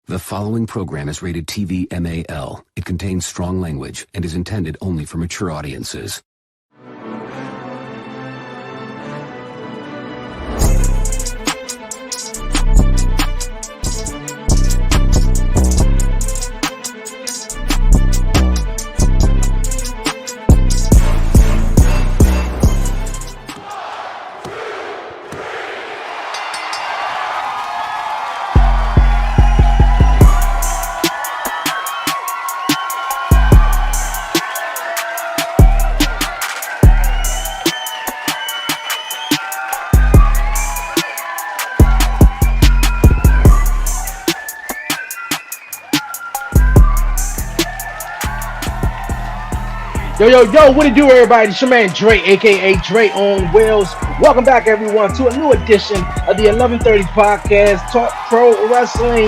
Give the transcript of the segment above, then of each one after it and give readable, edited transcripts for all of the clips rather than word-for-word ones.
The following program is rated TV MAL. It contains strong language and is intended only for mature audiences. Yo, what it do, everybody? It's your man Dre, aka Dre on Wheels. Welcome back, everyone, to a new edition of the 1130 podcast, Talk Pro Wrestling.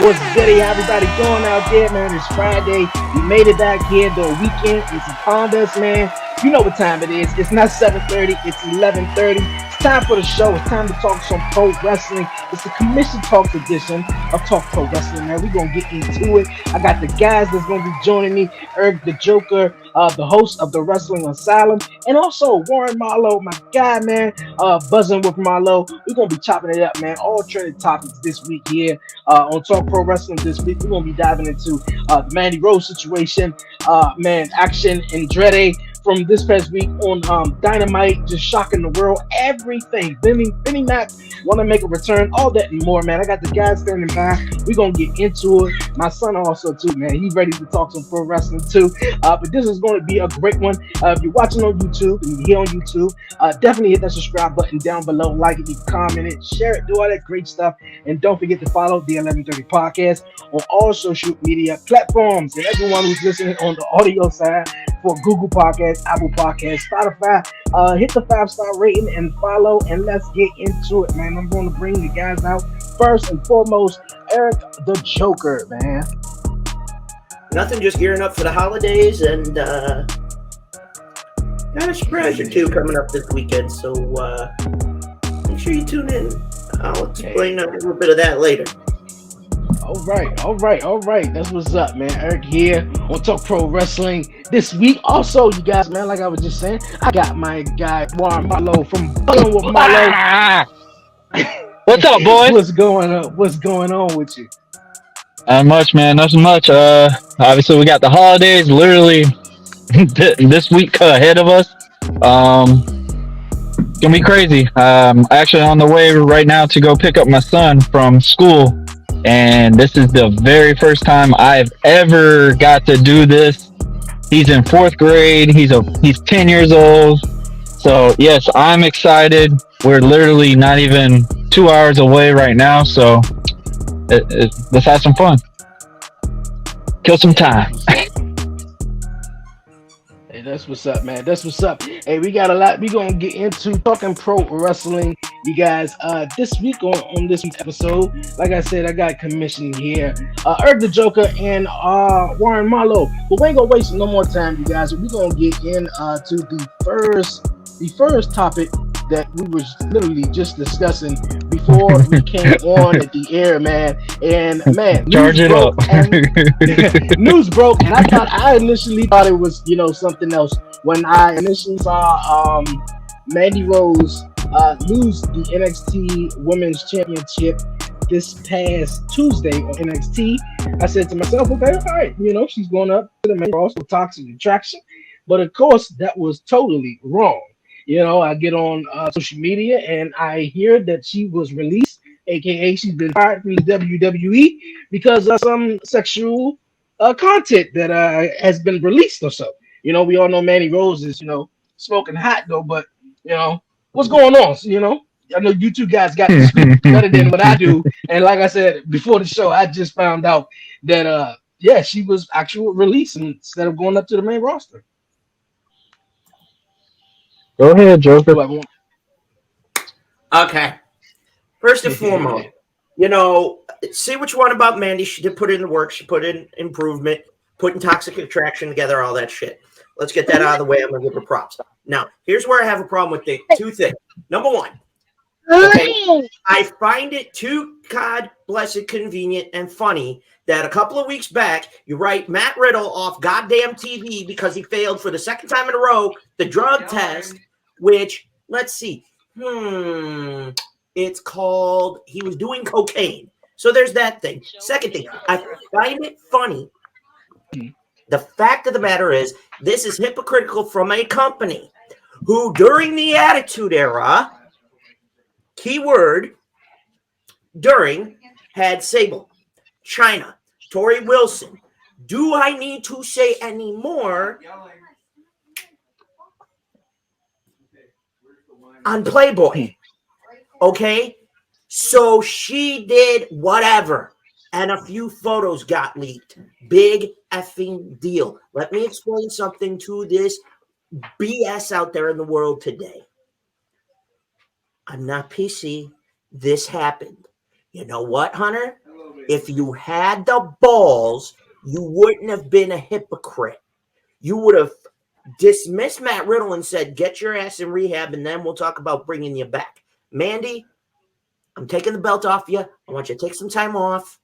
What's good? How everybody doing out there, man? It's Friday. We made it back here. The weekend is upon us, man. You know what time it is. It's not 7:30, it's 11:30. It's time for the show. It's time to talk some pro wrestling. It's the Commission Talks edition of Talk Pro Wrestling, man. We're going to get into it. I got the guys that's going to be joining me, Eric the Joker, the host of the Wrestling Asylum, and also Warren Marlowe, my guy, man, buzzing with Marlowe. We're going to be chopping it up, man. All trending topics this week here on Talk Pro Wrestling this week. We're going to be diving into the Mandy Rose situation, action Andretti from this past week on Dynamite, just shocking the world, everything. Benny Mac want to make a return, all that and more, man. I got the guys standing by. We're going to get into it. My son also, too, man. He's ready to talk some pro wrestling, too. But this is going to be a great one. If you're watching on YouTube and you're here on YouTube, definitely hit that subscribe button down below. Like it, comment it, share it, do all that great stuff. And don't forget to follow the 1130 podcast on all social media platforms. And everyone who's listening on the audio side for Google Podcasts, Apple Podcasts, Spotify, hit the 5-star rating and follow, and let's get into it, man. I'm going to bring the guys out. First and foremost, Eric the Joker, man. Nothing, just gearing up for the holidays, and got a surprise or two coming up this weekend, so make sure you tune in. I'll explain a little bit of that later. All right. That's what's up, man. Eric here on Talk Pro Wrestling this week. Also, you guys, man, like I was just saying, I got my guy Warren Marlowe from Buzzing with Marlowe. What's up, boys? What's going on with you? Not much, man. Nothing much. Obviously, we got the holidays literally this week ahead of us. Gonna be crazy. Actually on the way right now to go pick up my son from school. And this is the very first time I've ever got to do this. He's in 4th grade. He's 10 years old. So yes, I'm excited. We're literally not even 2 hours away right now. So let's have some fun. Kill some time. Hey, that's what's up, man. That's what's up. Hey, we got a lot we're going to get into talking pro wrestling, you guys. This week on this episode, like I said, I got commissioned here. Eric the Joker and Warren Marlowe. But we ain't going to waste no more time, you guys. We're going to get into the first topic that we were literally just discussing before we came on at the air, man. And man, news broke, and I initially thought it was, something else when I initially saw Mandy Rose lose the NXT Women's Championship this past Tuesday on NXT. I said to myself, okay, all right, she's going up to the main roster, Toxic Attraction. But of course, that was totally wrong. I get on social media and I hear that she was released, aka she's been fired from the WWE because of some sexual content that has been released or so. We all know Mandy Rose is, smoking hot though, but what's going on? I know you two guys got this better than what I do. And like I said before the show, I just found out that she was actually released instead of going up to the main roster. Go ahead, Joker. Okay. First and foremost, say what you want about Mandy. She did put in the work. She put in improvement, putting Toxic Attraction together, all that shit. Let's get that out of the way. I'm going to give her props. Now, here's where I have a problem with the two things. Number one, okay, I find it too God bless it, convenient and funny that a couple of weeks back you write Matt Riddle off goddamn TV because he failed for the second time in a row the drug test, which, let's see, it's called, he was doing cocaine. So there's that thing. Second thing, I find it funny. The fact of the matter is, this is hypocritical from a company who, during the Attitude Era, keyword, during, had Sable, China, Tori Wilson. Do I need to say any more on Playboy? Okay, so she did whatever, and a few photos got leaked. Big effing deal. Let me explain something to this BS out there in the world today. I'm not PC. This happened. You know what, Hunter? If you had the balls, you wouldn't have been a hypocrite. You would have dismissed Matt Riddle and said, get your ass in rehab, and then we'll talk about bringing you back. Mandy, I'm taking the belt off you. I want you to take some time off.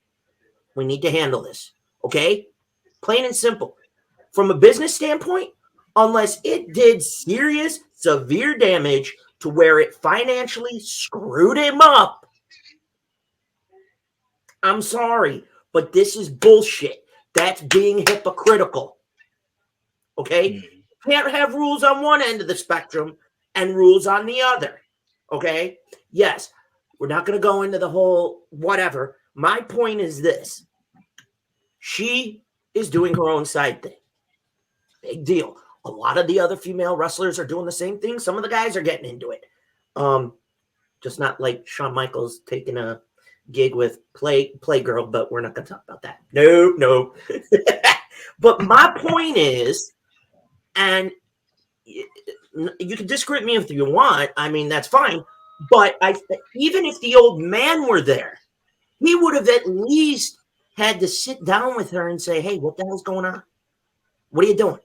We need to handle this, okay? Plain and simple. From a business standpoint, unless it did serious, severe damage to where it financially screwed him up, I'm sorry, but this is bullshit. That's being hypocritical, okay? Can't have rules on one end of the spectrum and rules on the other, okay? Yes, we're not going to go into the whole whatever. My point is this. She is doing her own side thing. Big deal. A lot of the other female wrestlers are doing the same thing. Some of the guys are getting into it. Just not like Shawn Michaels taking a gig with Playgirl, but we're not going to talk about that. No. But my point is, and you can disagree with me if you want. I mean, that's fine. But even if the old man were there, he would have at least had to sit down with her and say, hey, what the hell's going on? What are you doing?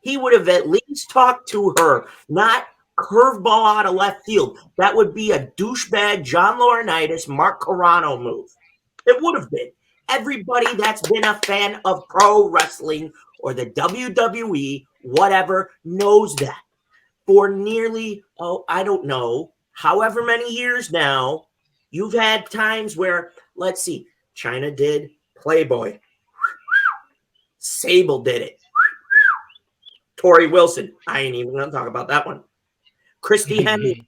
He would have at least talked to her, not curveball out of left field. That would be a douchebag John Laurinaitis, Mark Carrano move. It would have been. Everybody that's been a fan of pro wrestling or the WWE, whatever, knows that. For nearly, I don't know, however many years now, you've had times where, let's see, China did Playboy. Sable did it. Tori Wilson. I ain't even going to talk about that one. Christy Henry.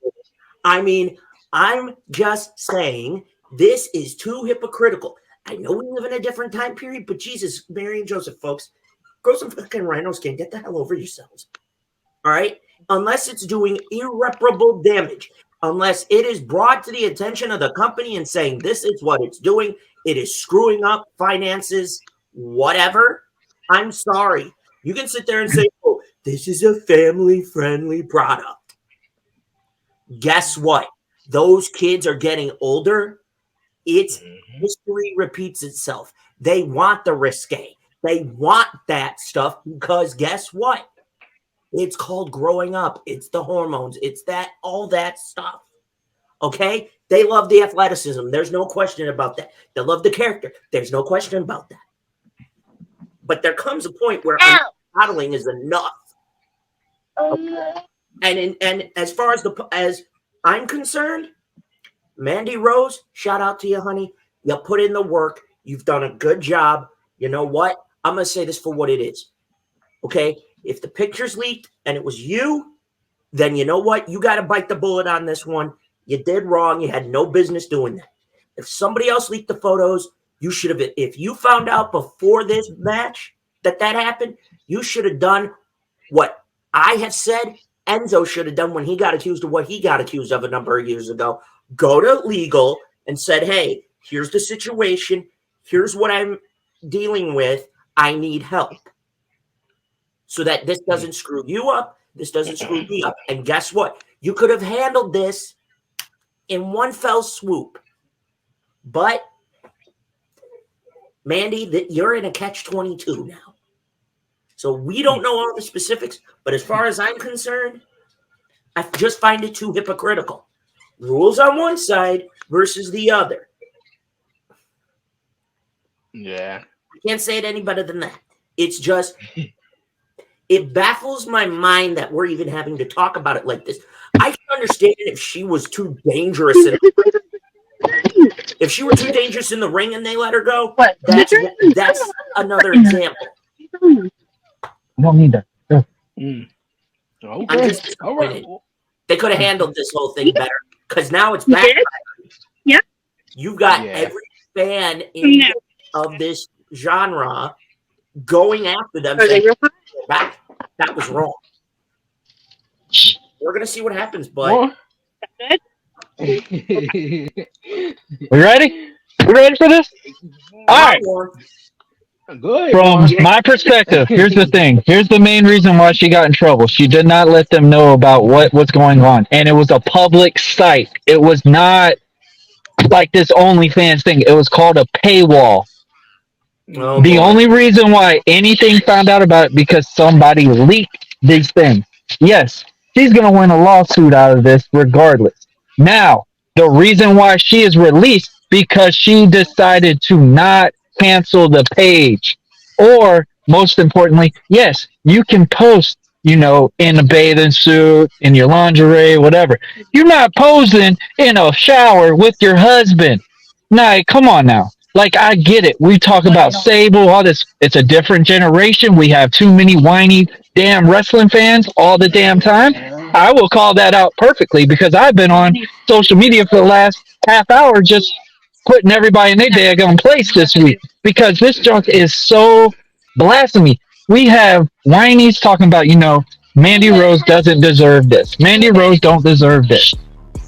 I mean, I'm just saying this is too hypocritical. I know we live in a different time period, but Jesus, Mary and Joseph, folks, grow some fucking rhino skin. Get the hell over yourselves. All right? Unless it's doing irreparable damage, unless it is brought to the attention of the company and saying this is what it's doing, it is screwing up finances, whatever, I'm sorry. You can sit there and say, oh, this is a family-friendly product. Guess what? Those kids are getting older. It's history repeats itself. They want the risque. They want that stuff because guess what? It's called growing up. It's the hormones. It's that, all that stuff. Okay? They love the athleticism. There's no question about that. They love the character. There's no question about that. But there comes a point where modeling is enough. Okay? And as far as I'm concerned, Mandy Rose, shout out to you, honey. You put in the work. You've done a good job. You know what? I'm going to say this for what it is. Okay? If the picture's leaked and it was you, then you know what? You got to bite the bullet on this one. You did wrong. You had no business doing that. If somebody else leaked the photos, you should have. If you found out before this match that happened, you should have done what I have said Enzo should have done when he got accused of what he got accused of a number of years ago. Go to legal and said, hey, here's the situation. Here's what I'm dealing with. I need help. So that this doesn't screw you up. This doesn't screw me up. And guess what? You could have handled this in one fell swoop. But, Mandy, you're in a catch-22 now. So we don't know all the specifics. But as far as I'm concerned, I just find it too hypocritical. Rules on one side versus the other. Yeah. I can't say it any better than that. It's just, it baffles my mind that we're even having to talk about it like this. I can understand if she was too dangerous. If she were too dangerous in the ring and they let her go, that's another example. I don't need that. Okay. I'm just disappointed. They could have handled this whole thing better because now it's back. Yeah. You've got every fan of this genre going after them saying that was wrong. We're gonna see what happens, but we ready? We ready for this? All right. Good. From my perspective, here's the thing. Here's the main reason why she got in trouble. She did not let them know about what was going on, and it was a public site. It was not like this OnlyFans thing. It was called a paywall. Oh, The only reason why anything found out about it because somebody leaked these things. Yes, she's gonna win a lawsuit out of this regardless. Now, the reason why she is released because she decided to not cancel the page. Or most importantly, yes, you can post, in a bathing suit, in your lingerie, whatever. You're not posing in a shower with your husband. Nah, come on now. Like, I get it. We talk about Sable, all this. It's a different generation. We have too many whiny damn wrestling fans all the damn time. I will call that out perfectly because I've been on social media for the last half hour just putting everybody in their daggone place this week because this junk is so blasphemy. We have whinies talking about, Mandy Rose doesn't deserve this. Mandy Rose don't deserve this.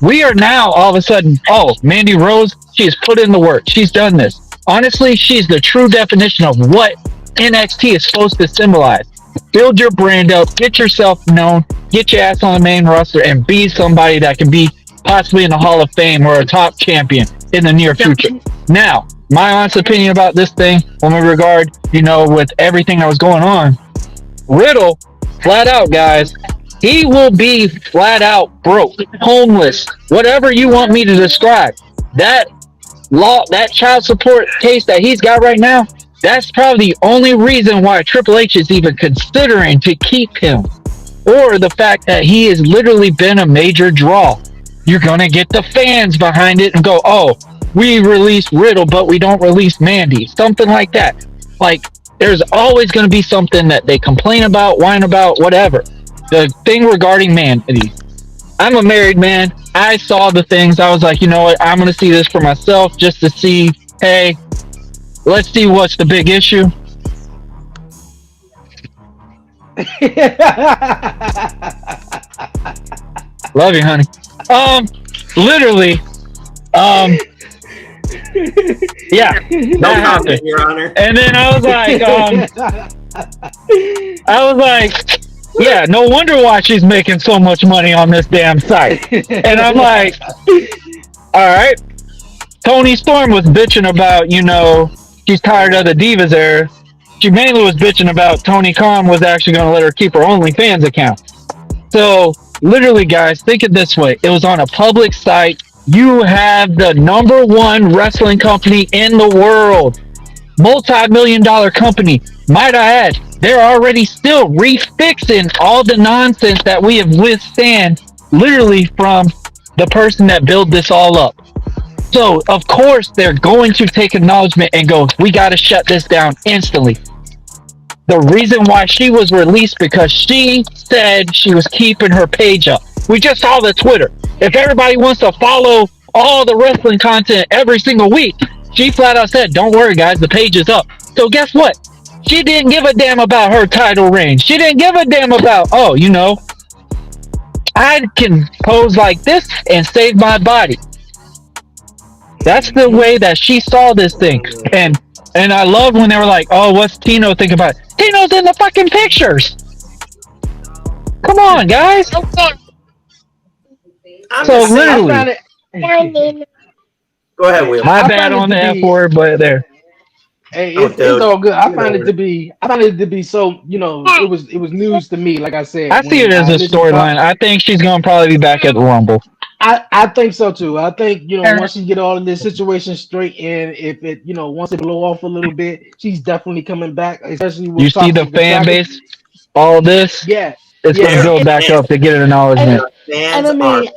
We are now all of a sudden, Mandy Rose, she has put in the work. She's done this. Honestly, she's the true definition of what NXT is supposed to symbolize. Build your brand up, get yourself known, get your ass on the main roster, and be somebody that can be possibly in the Hall of Fame or a top champion in the near future. Now, my honest opinion about this thing, when we regard, with everything that was going on, Riddle, flat out, guys, he will be flat out broke, homeless, whatever you want me to describe. That child support case that he's got right now, that's probably the only reason why Triple H is even considering to keep him. Or the fact that he has literally been a major draw. You're going to get the fans behind it and go, we release Riddle, but we don't release Mandy. Something like that. Like, there's always going to be something that they complain about, whine about, whatever. The thing regarding Mandy, I'm a married man. I saw the things. I was like, you know what? I'm going to see this for myself just to see, hey, let's see what's the big issue. Love you, honey. Literally, yeah, that happened, Your Honor. And then I was like, yeah, no wonder why she's making so much money on this damn site. And I'm like, all right. Tony Storm was bitching about, she's tired of the Divas era. She mainly was bitching about Tony Khan was actually going to let her keep her OnlyFans account. So, literally, guys, think it this way. It was on a public site. You have the #1 wrestling company in the world. Multi-million-dollar company. Might I add, they're already still refixing all the nonsense that we have withstand literally from the person that built this all up. So, of course, they're going to take acknowledgement and go, we got to shut this down instantly. The reason why she was released because she said she was keeping her page up. We just saw the Twitter. If everybody wants to follow all the wrestling content every single week, she flat out said, don't worry, guys, the page is up. So guess what? She didn't give a damn about her title reign. She didn't give a damn about, I can pose like this and save my body. That's the way that she saw this thing. And I love when they were like, what's Tino think about it? Tino's in the fucking pictures. Come on, guys. So literally. Go ahead, Will. My bad on the F word, but there. Hey, it's all good. I find it to be so, it was news to me, like I said. I see it as a storyline. I think she's gonna probably be back at the Rumble. I think so too. I think once you get all of this situation straight, and if it once it blow off a little bit, she's definitely coming back, especially You with see the toxic fan attraction. base, all this, Yeah, it's yeah, going to They're build back pissed. up to get an and acknowledgement. The and fans I are mean, pissed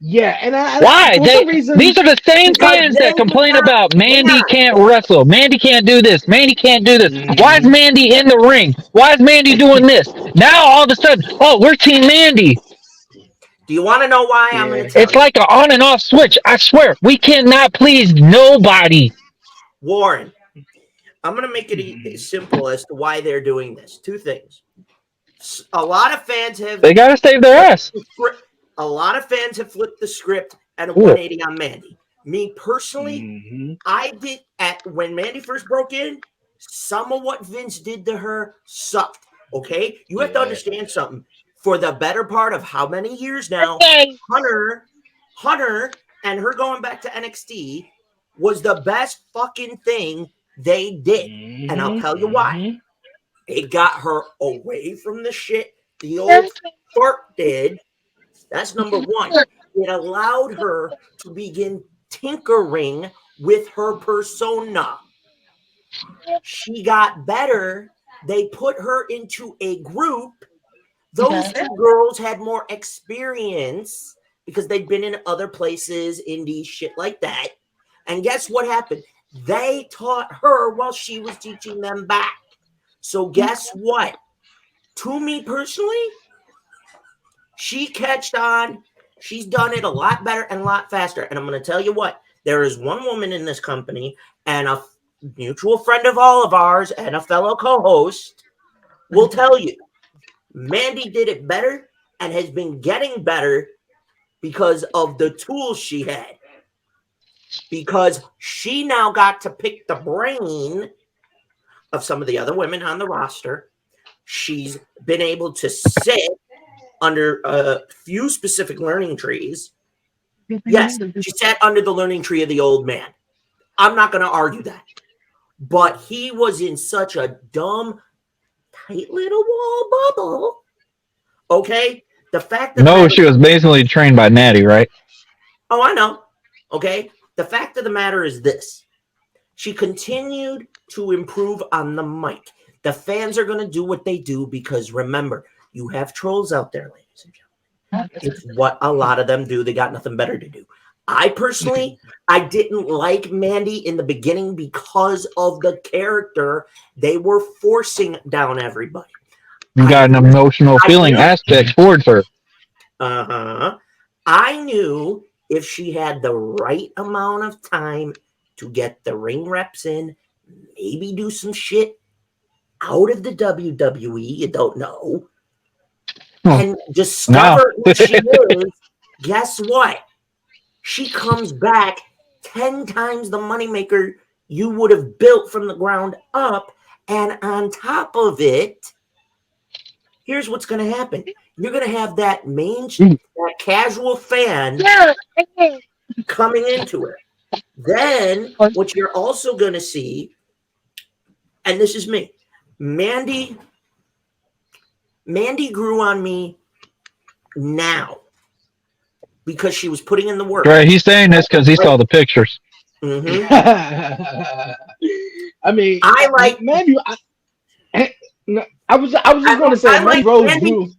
yeah, and Why? for some These reason, are the same because fans they that did complain not. about Hang Mandy on. can't wrestle. Mandy can't do this. Mandy can't do this. Why is mhm, Mandy in the ring? Why is Mandy doing this? Now all of a sudden, oh, we're Team Mandy. Do you want to know why? I'm going yeah, to tell It's you. like an on and off switch. I swear, we cannot please nobody. Warren, I'm going to make it mhm, simple as to why they're doing this. Two things. A lot of fans have They got to save their flipped ass. the script. A lot of fans have flipped the script at a Ooh. 180 on Mandy. Me personally, mhm, I did at when Mandy first broke in. Some of what Vince did to her sucked. Okay, you have to yeah, understand something. For the better part of how many years now, Hunter, Hunter, and her going back to NXT was the best fucking thing they did, and I'll mhm, tell you why. mhm, It got her away from the shit the old fart did. That's number one. It allowed her to begin tinkering with her persona. She got better. They put her into a group. Those two girls had more experience because they'd been in other places, indies, shit like that. And guess what happened? They taught her while she was teaching them back. So guess what? To me personally, she catched on. She's done it a lot better and a lot faster. And I'm going to tell you what, there is one woman in this company and a mutual friend of all of ours and a fellow co-host will tell you Mandy did it better and has been getting better because of the tools she had. Because she now got to pick the brain of some of the other women on the roster. She's been able to sit under a few specific learning trees. Yes, she sat under the learning tree of the old man. I'm not going to argue that. But he was in such a dumb, tight little wall bubble. Okay? The fact of the No, matter, she was basically trained by Natty, right? oh, I know. Okay? The fact of the matter is this. She continued to improve on the mic. The fans are going to do what they do because remember, you have trolls out there, ladies and gentlemen. It's what a lot of them do. They got nothing better to do. I personally, I didn't like Mandy in the beginning because of the character they were forcing down everybody. You got an emotional feeling aspect towards her. I knew if she had the right amount of time to get the ring reps in, maybe do some shit out of the WWE, you don't know, and discover who she is, guess what? She comes back 10 times the moneymaker you would have built from the ground up. And on top of it, here's what's going to happen. You're going to have that that casual fan coming into it. Then what you're also going to see, and this is me, Mandy grew on me now because she was putting in the work. Right, he's saying this because he saw the pictures. Mm-hmm. I mean, I like Mandy. I was just going to say, Mandy Rose grew.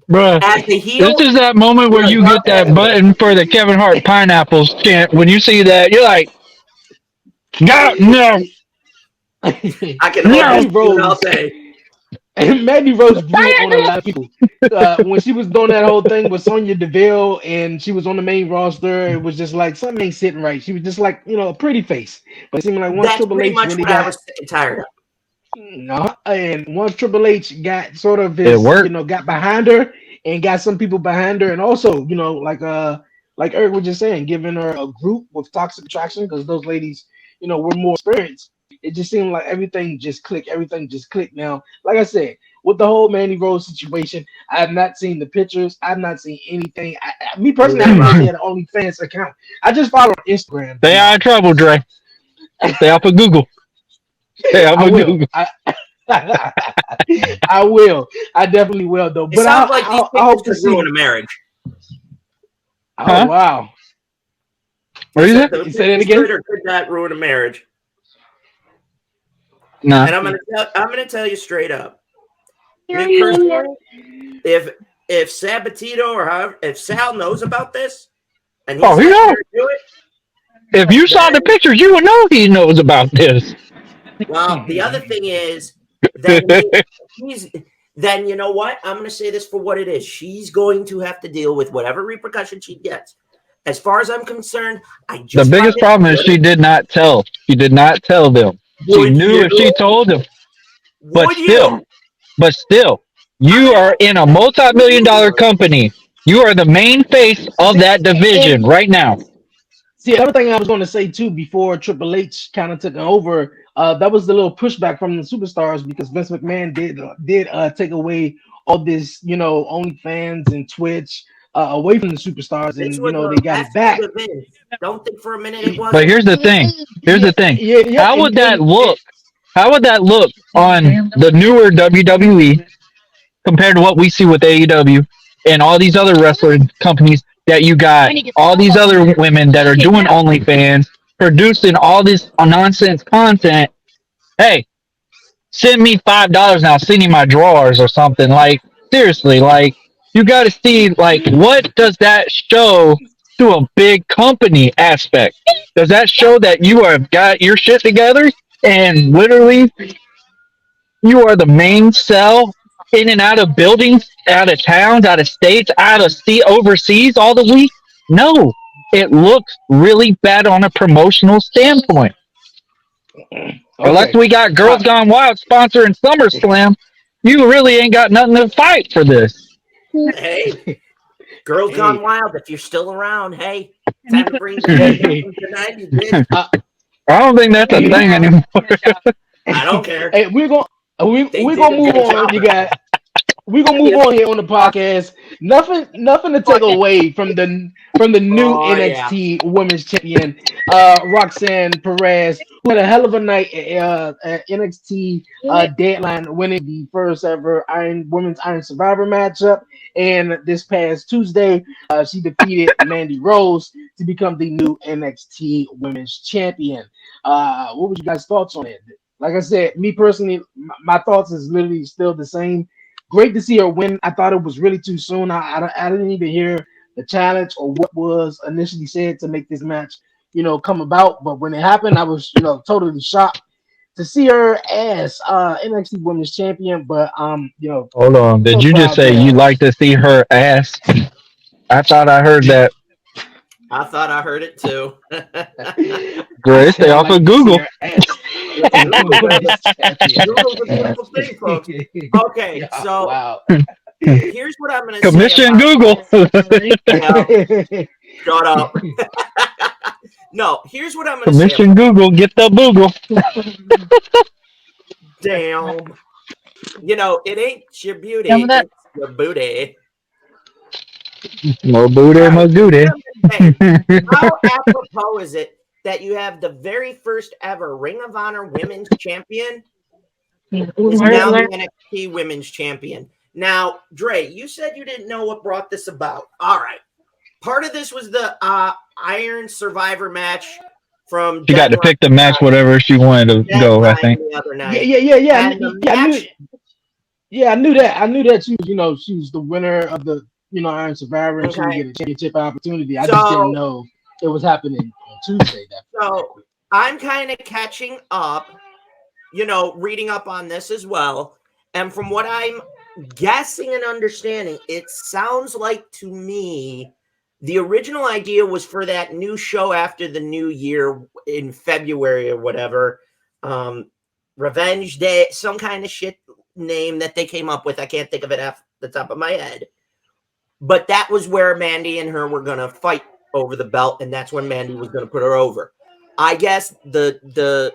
Bruh, as the heel. this is that moment where you get that button for the Kevin Hart pineapples chant. When you see that, you're like, God, no. I can hold this all day. Mandy Rose grew on a lot of people. When she was doing that whole thing with Sonya Deville and she was on the main roster, it was just like something ain't sitting right. She was just like, a pretty face. But it seemed like once That's Triple pretty H much really what I got was sick and tired of. no, and once Triple H got sort of It his, worked. got behind her and got some people behind her, and also, like Eric was just saying, giving her a group with Toxic Attraction because those ladies, were more experienced. It just seemed like everything just clicked. Everything just clicked. Now, like I said, with the whole Mandy Rose situation, I have not seen the pictures. I've not seen anything. Me personally, I didn't know she had an OnlyFans account. I just follow her on Instagram. Stay out of trouble, Dre. Stay off of Google. Stay off I of will. Google. I will. I definitely will, though. It But sounds like these I hope to could ruin see. a marriage. Oh wow. What is it? The Say that again. could or could not ruin a marriage. Nah. And I'm gonna tell you straight up. Me personally, if Sabatino or however, if Sal knows about this and he's Oh, he letting knows. her do it, If you saw the pictures, you would know he knows about this. well, the other thing is then you know what? I'm gonna say this for what it is. She's going to have to deal with whatever repercussion she gets. As far as I'm concerned, I just The biggest problem is she did not tell. She did not tell them. She knew if she told them. But still, you are in a multi-million-dollar company. You are the main face of that division right now. See, another thing I was going to say too before Triple H kind of took over, that was the little pushback from the superstars because Vince McMahon did take away all this, OnlyFans and Twitch away from the superstars, and they got it back. Don't think for a minute it was. But here's the thing. Yeah, How would that look? How would that look on the newer WWE compared to what we see with AEW and all these other wrestling companies that you got all these other women that are doing OnlyFans, producing all this nonsense content? Hey, send me $5 now, send you my drawers or something. Like, seriously, like, you got to see, like, what does that show to a big company aspect? Does that show that you have got your shit together and literally you are the main cell in and out of buildings, out of towns, out of states, out of overseas all the week? No, it looks really bad on a promotional standpoint. Okay. Unless we got Girls Gone Wild sponsoring SummerSlam, you really ain't got nothing to fight for this. Hey, Girls Gone Wild, if you're still around, hey, time to bring the 90s, bitch. I don't think that's a thing anymore. I don't care. Hey, we're gonna move on, you guys. We're gonna move on here on the podcast. Nothing to take away from the new NXT Women's Champion, Roxanne Perez, who had a hell of a night at NXT Deadline, winning the first ever Women's Iron Survivor matchup. And this past Tuesday, she defeated Mandy Rose to become the new NXT Women's Champion. What were you guys' thoughts on it? Like I said, me personally, my thoughts is literally still the same. Great to see her win. I thought it was really too soon. I didn't even hear the challenge or what was initially said to make this match, come about. But when it happened, I was, totally shocked to see her as NXT Women's Champion. But hold on. Did you just say you like to see her ass? I thought I heard that. I thought I heard it too. Great, stay off of Google. Google's a beautiful thing, folks. Okay, so wow. Here's what I'm going to say. Commission Google. Shut up. No, here's what I'm going to say. Commission Google, get the Google. Damn. It ain't your beauty, it's your booty. More booty, more duty. How apropos is it that you have the very first ever Ring of Honor Women's Champion is now the NXT Women's Champion? Now, Dre, you said you didn't know what brought this about. All right. Part of this was the Iron Survivor match from. She got to pick the match, whatever she wanted to go, I think. Yeah. I knew that. I knew that she was the winner of the Iron Survivor and she would get a championship opportunity. I just didn't know it was happening on Tuesday. So I'm kind of catching up, reading up on this as well. And from what I'm guessing and understanding, it sounds like to me the original idea was for that new show after the new year in February or whatever. Revenge Day, some kind of shit name that they came up with. I can't think of it off the top of my head. But that was where Mandy and her were going to fight over the belt, and that's when Mandy was going to put her over. I guess the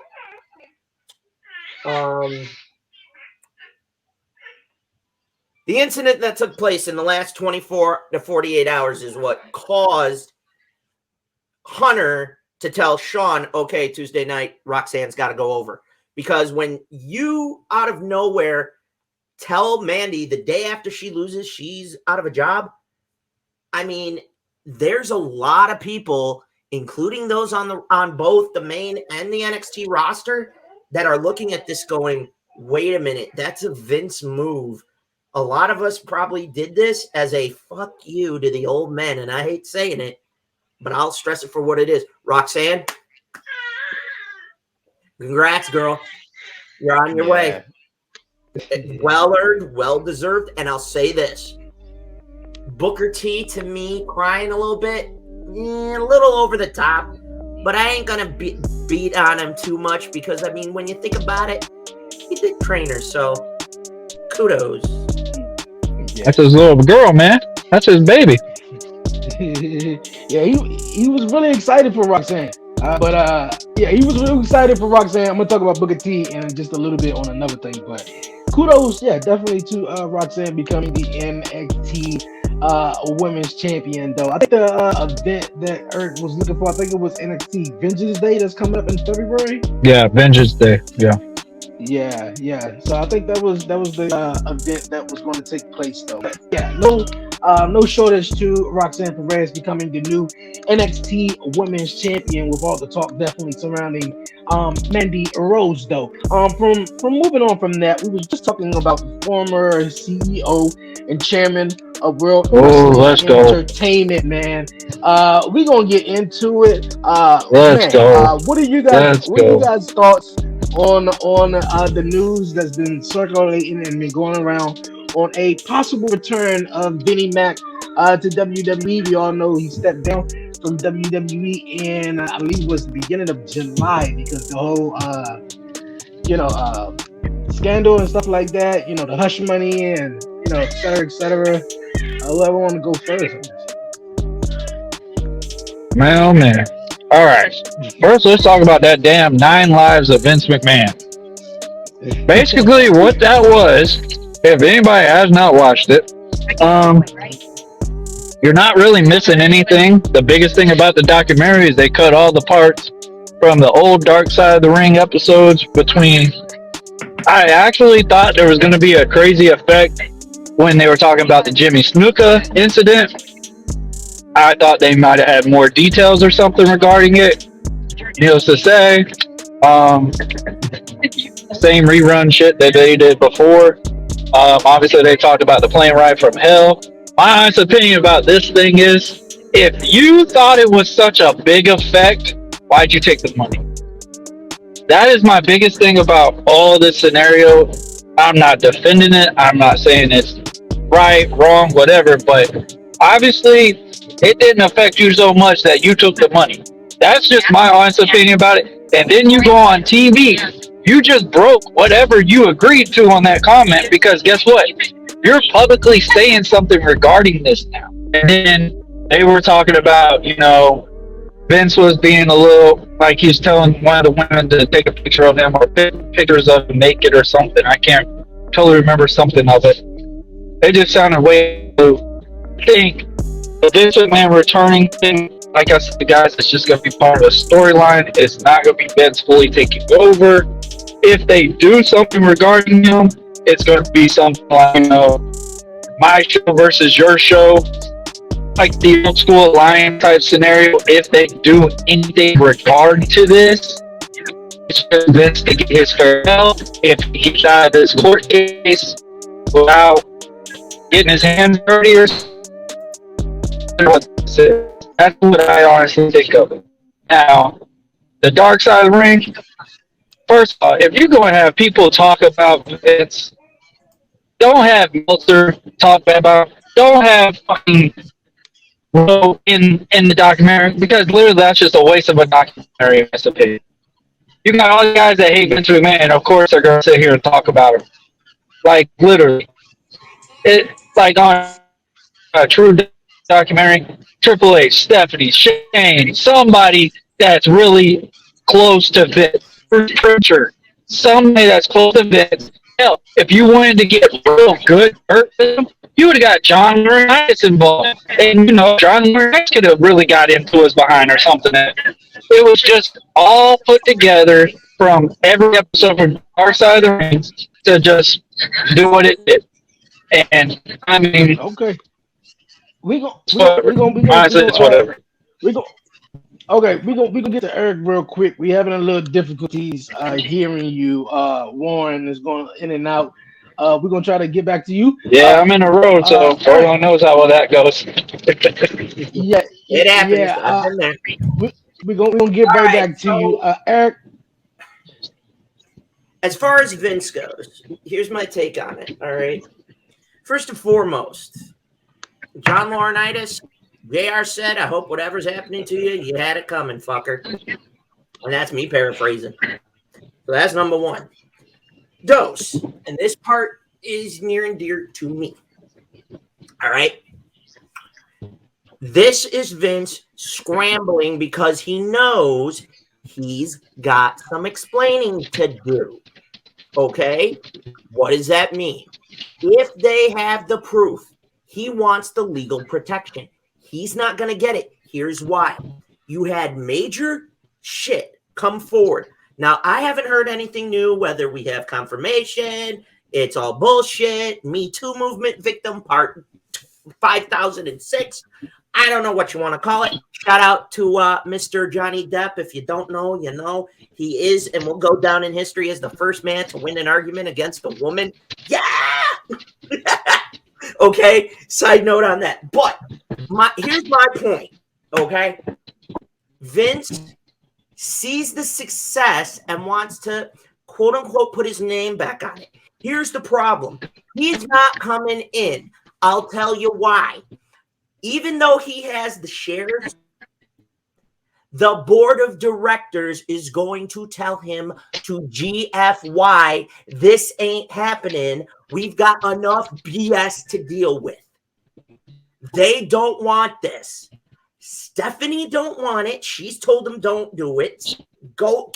incident that took place in the last 24 to 48 hours is what caused Hunter to tell Sean, okay, Tuesday night, Roxanne's got to go over. Because when you, out of nowhere, tell Mandy the day after she loses she's out of a job, I mean, there's a lot of people, including those on both the main and the NXT roster, that are looking at this going, wait a minute, that's a Vince move. A lot of us probably did this as a fuck you to the old men, and I hate saying it, but I'll stress it for what it is. Roxanne, congrats, girl. You're on your way. Well earned, well deserved, and I'll say this. Booker T, to me, crying a little bit, a little over the top, but I ain't gonna beat on him too much because, I mean, when you think about it, he did trainer, so kudos. That's his little girl, man. That's his baby. Yeah, he was really excited for Roxanne. Yeah, he was really excited for Roxanne. I'm gonna talk about Booker T and just a little bit on another thing, but kudos, yeah, definitely to Roxanne becoming the NXT Women's Champion. Though I think the event that Eric was looking for, I think it was NXT Vengeance Day that's coming up in February. Yeah, Vengeance Day. Yeah. Yeah. So I think that was the event that was going to take place, though. But yeah, no shortage to Roxanne Perez becoming the new NXT Women's Champion, with all the talk definitely surrounding Mandy Rose, though. From moving on from that, we was just talking about the former CEO and chairman of World Wrestling Entertainment, man. We gonna get into it. Let's go. What are you guys' thoughts on the news that's been circulating and been going around on a possible return of Vinnie Mac to WWE? We all know he stepped down from WWE in I believe it was the beginning of July because the whole scandal and stuff like that, the hush money and et cetera. Whoever want to go first? Man, oh man. All right. First, let's talk about that damn 9 Lives of Vince McMahon. Basically, what that was, if anybody has not watched it, you're not really missing anything. The biggest thing about the documentary is they cut all the parts from the old Dark Side of the Ring episodes between. I actually thought there was going to be a crazy effect when they were talking about the Jimmy Snuka incident. I thought they might have had more details or something regarding it. Needless to say, same rerun shit that they did before. Obviously, they talked about the plane ride from hell. My honest opinion about this thing is, if you thought it was such a big effect, why'd you take the money? That is my biggest thing about all this scenario. I'm not defending it. I'm not saying it's right, wrong, whatever, but obviously it didn't affect you so much that you took the money. That's just my honest opinion about it. And then you go on TV, you just broke whatever you agreed to on that comment, because guess what? You're publicly saying something regarding this now. And then they were talking about, Vince was being a little, like he's telling one of the women to take a picture of him or pictures of him naked or something. I can't totally remember something of it. It just sounded way too. I think the Vince McMahon returning thing, like I said, guys, it's just going to be part of a storyline. It's not going to be Vince fully taking over. If they do something regarding him, it's going to be something like, my show versus your show, like the old school alliance type scenario. If they do anything regarding to this, it's just Vince to get his farewell. If he gets out of this court case without getting his hands dirty or something, that's what I honestly think of it. Now, the Dark Side of the Ring, first of all, if you're going to have people talk about Vince, don't have Meltzer talk about, don't have fucking in the documentary, because literally that's just a waste of a documentary, in my opinion. You got all the guys that hate Vince McMahon, and of course they're going to sit here and talk about him. Like, literally. It's like on a true documentary, Triple H, Stephanie, Shane, somebody that's really close to Vince, Pritchard, somebody that's close to Vince. Hell, if you wanted to get real good hurt with him, you would have got John Laurinaitis involved. And, John Laurinaitis could have really got into his behind or something. It was just all put together from every episode from our side of the ring to just do what it did. And, I mean, okay. we gon' It's we gon' we whatever. gon' we gon' we Honestly, it's gon' whatever. we gon' okay, we gonna get to Eric real quick. We having a little difficulties hearing you. Warren is going in and out. We're gonna try to get back to you. Yeah, I'm in a road, so Eric, everyone knows how well that goes. yeah, It happens. yeah. I've been there. We gonna get All right right. back to you, So, Eric. as far as Vince goes, here's my take on it. All right. First and foremost, John Laurinaitis, JR said, I hope whatever's happening to you, you had it coming, fucker. And that's me paraphrasing. So that's number one. Dose. And this part is near and dear to me. All right. This is Vince scrambling because he knows he's got some explaining to do. Okay? What does that mean? If they have the proof, he wants the legal protection. He's not going to get it. Here's why. You had major shit come forward. Now, I haven't heard anything new, whether we have confirmation, it's all bullshit, Me Too movement victim part 5006. I don't know what you want to call it. Shout out to Mr. Johnny Depp. If you don't know, you know. He is and will go down in history as the first man to win an argument against a woman. Yeah! Okay, side note on that. But here's my point, okay? Vince sees the success and wants to, quote unquote, put his name back on it. Here's the problem. He's not coming in. I'll tell you why. Even though he has the shares, the board of directors is going to tell him to GFY, this ain't happening. We've got enough BS to deal with. They don't want this. Stephanie don't want it. She's told him don't do it. Go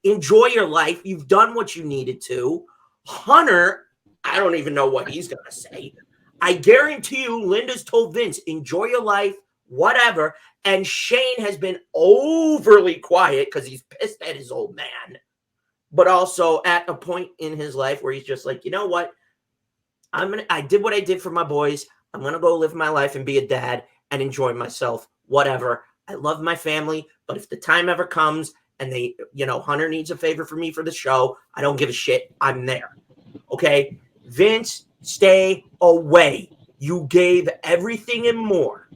enjoy your life. You've done what you needed to. Hunter, I don't even know what he's going to say. I guarantee you, Linda's told Vince, enjoy your life, whatever. And Shane has been overly quiet because he's pissed at his old man. But also at a point in his life where he's just like, you know what? I did what I did for my boys. I'm going to go live my life and be a dad and enjoy myself, whatever. I love my family. But if the time ever comes and they, Hunter needs a favor for me for the show, I don't give a shit. I'm there. Okay? Vince, stay away. You gave everything and more.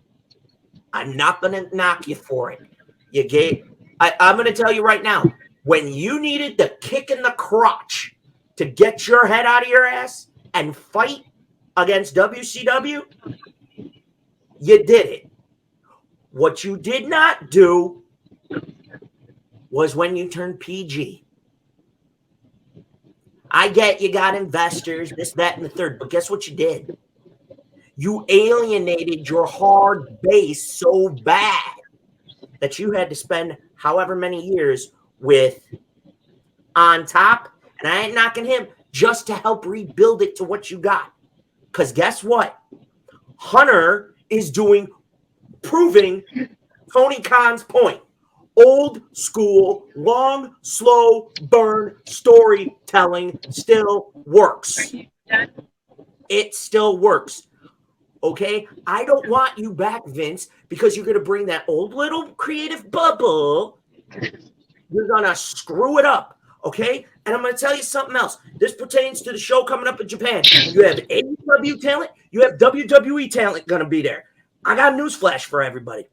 I'm not going to knock you for it. You gave. I'm going to tell you right now, when you needed the kick in the crotch to get your head out of your ass and fight against WCW, you did it. What you did not do was when you turned PG. I get you got investors, this, that, and the third, but guess what you did? You alienated your hard base so bad that you had to spend however many years with on top, and I ain't knocking him, just to help rebuild it to what you got. Because guess what? Hunter is proving Tony Khan's point. Old school, long, slow burn storytelling still works. It still works. Okay? I don't want you back, Vince, because you're going to bring that old little creative bubble. You're going to screw it up. Okay? And I'm going to tell you something else. This pertains to the show coming up in Japan. You have AEW talent. You have WWE talent going to be there. I got a newsflash for everybody.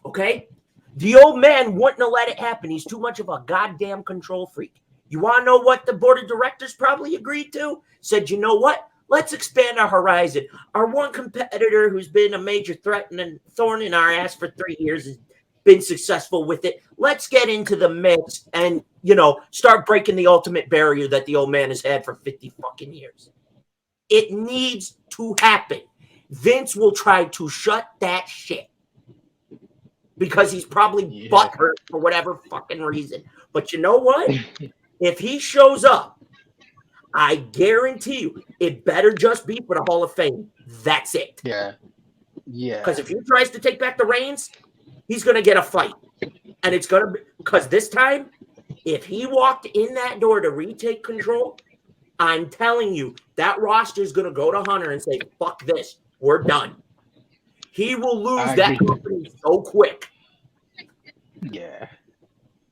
Okay? The old man wouldn't have let it happen. He's too much of a goddamn control freak. You want to know what the board of directors probably agreed to? Said, you know what? Let's expand our horizon. Our one competitor who's been a major threat and thorn in our ass for 3 years has been successful with it. Let's get into the mix and, start breaking the ultimate barrier that the old man has had for 50 fucking years. It needs to happen. Vince will try to shut that shit because he's probably butthurt for whatever fucking reason. But you know what? If he shows up, I guarantee you, it better just be for the Hall of Fame. That's it. Yeah. Because if he tries to take back the reins, he's going to get a fight. And it's going to be, because this time, if he walked in that door to retake control, I'm telling you, that roster is going to go to Hunter and say, fuck this. We're done. He will lose I that agree. company so quick. Yeah,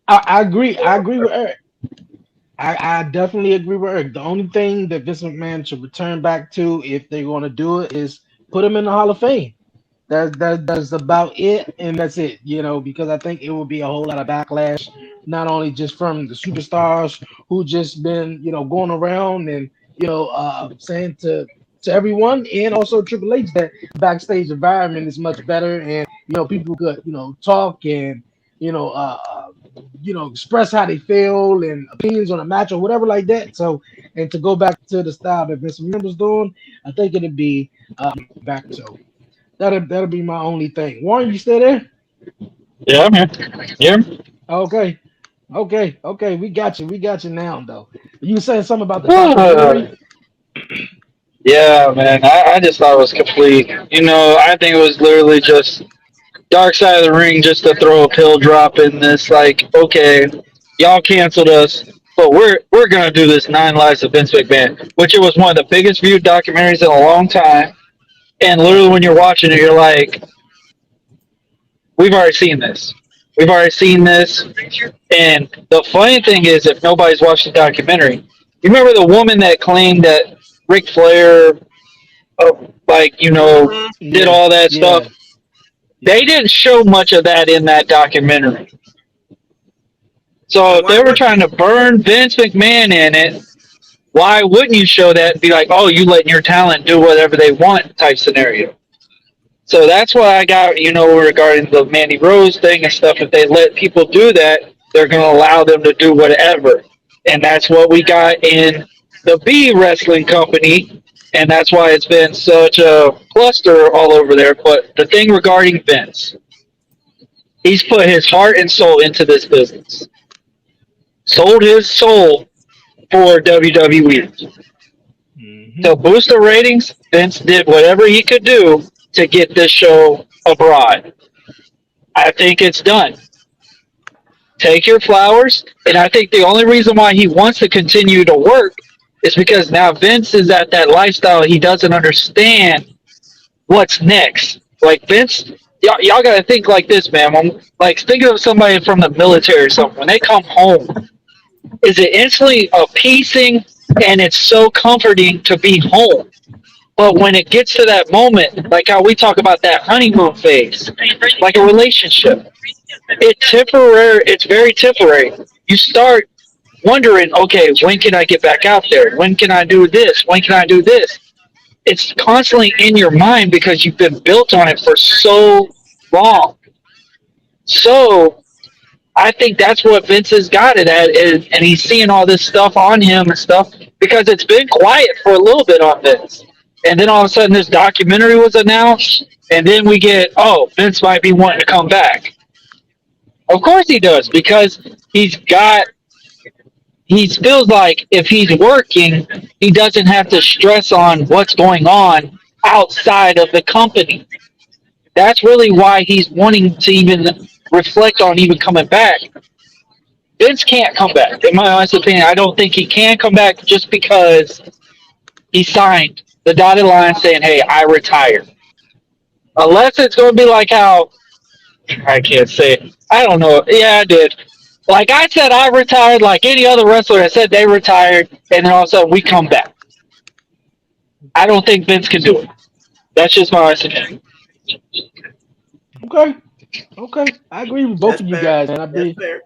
I agree. I agree with Eric. I definitely agree with Eric. The only thing that Vince McMahon should return back to, if they're going to do it, is put him in the Hall of Fame. That's about it, and that's it. Because I think it will be a whole lot of backlash, not only just from the superstars who just been going around and saying to everyone, and also Triple H that backstage environment is much better, and people could talk and you know uh uh, express how they feel and opinions on a match or whatever like that. So, and to go back to the style that Vince McMahon was doing, I think it'd be back to. That'll be my only thing. Warren, you still there? Yeah, I'm here. Yeah. Okay, okay. We got you. We got you now, though. You saying something about the Uh, documentary? yeah, man. I just thought it was complete. I think it was literally just Dark Side of the Ring just to throw a pill drop in this. Like, okay, y'all canceled us, but we're gonna do this Nine Lives of Vince McMahon, which it was one of the biggest viewed documentaries in a long time. And literally, when you're watching it, you're like, we've already seen this. We've already seen this. And the funny thing is, if nobody's watched the documentary, you remember the woman that claimed that Ric Flair, Mhm. did Yeah, all that stuff? yeah, They yeah. didn't show much of that in that documentary. So And if why they were would trying to burn Vince McMahon in it, why wouldn't you show that and be like, oh, you letting your talent do whatever they want type scenario? So that's why I got, regarding the Mandy Rose thing and stuff, if they let people do that, they're going to allow them to do whatever. And that's what we got in the B Wrestling Company. And that's why it's been such a cluster all over there. But the thing regarding Vince, he's put his heart and soul into this business, sold his soul for WWE. Hmm. To boost the ratings, Vince did whatever he could do to get this show abroad. I think it's done. Take your flowers. And I think the only reason why he wants to continue to work is because now Vince is at that lifestyle. He doesn't understand what's next. Like Vince, y'all got to think like this, man. Like think of somebody from the military or something. When they come home, is it instantly appeasing and it's so comforting to be home? But when it gets to that moment, like how we talk about that honeymoon phase, like a relationship, it's very temporary. You start wondering, okay, when can I get back out there? When can I do this? When can I do this? It's constantly in your mind because you've been built on it for so long. So I think that's what Vince has got it at, and he's seeing all this stuff on him and stuff because it's been quiet for a little bit on Vince. And then all of a sudden, this documentary was announced, and then we get, oh, Vince might be wanting to come back. Of course he does because he feels like if he's working, he doesn't have to stress on what's going on outside of the company. That's really why he's wanting to even reflect on even coming back. Vince can't come back. In my honest opinion, I don't think he can come back just because he signed the dotted line saying, hey, I retire. Unless it's going to be like how, I can't say it. I don't know. Yeah, I did. Like I said, I retired like any other wrestler that said they retired, and then all of a sudden we come back. I don't think Vince can do it. That's just my honest opinion. Okay, okay. I agree with both That's of you fair. guys, and I That's be fair.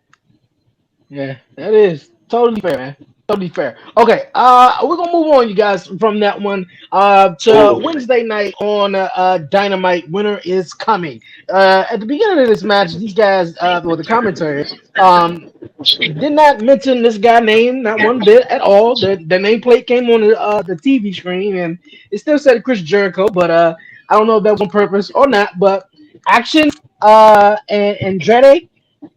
yeah, that is totally fair, man. Totally fair. Okay, we're gonna move on, you guys, from that one. To Ooh. Wednesday night on Dynamite. Winner is coming. At the beginning of this match, these guys, or the commentary, um, did not mention this guy name, not one bit at all. The nameplate came on the TV screen, and it still said Chris Jericho, but I don't know if that was on purpose or not. But Action and Andretti,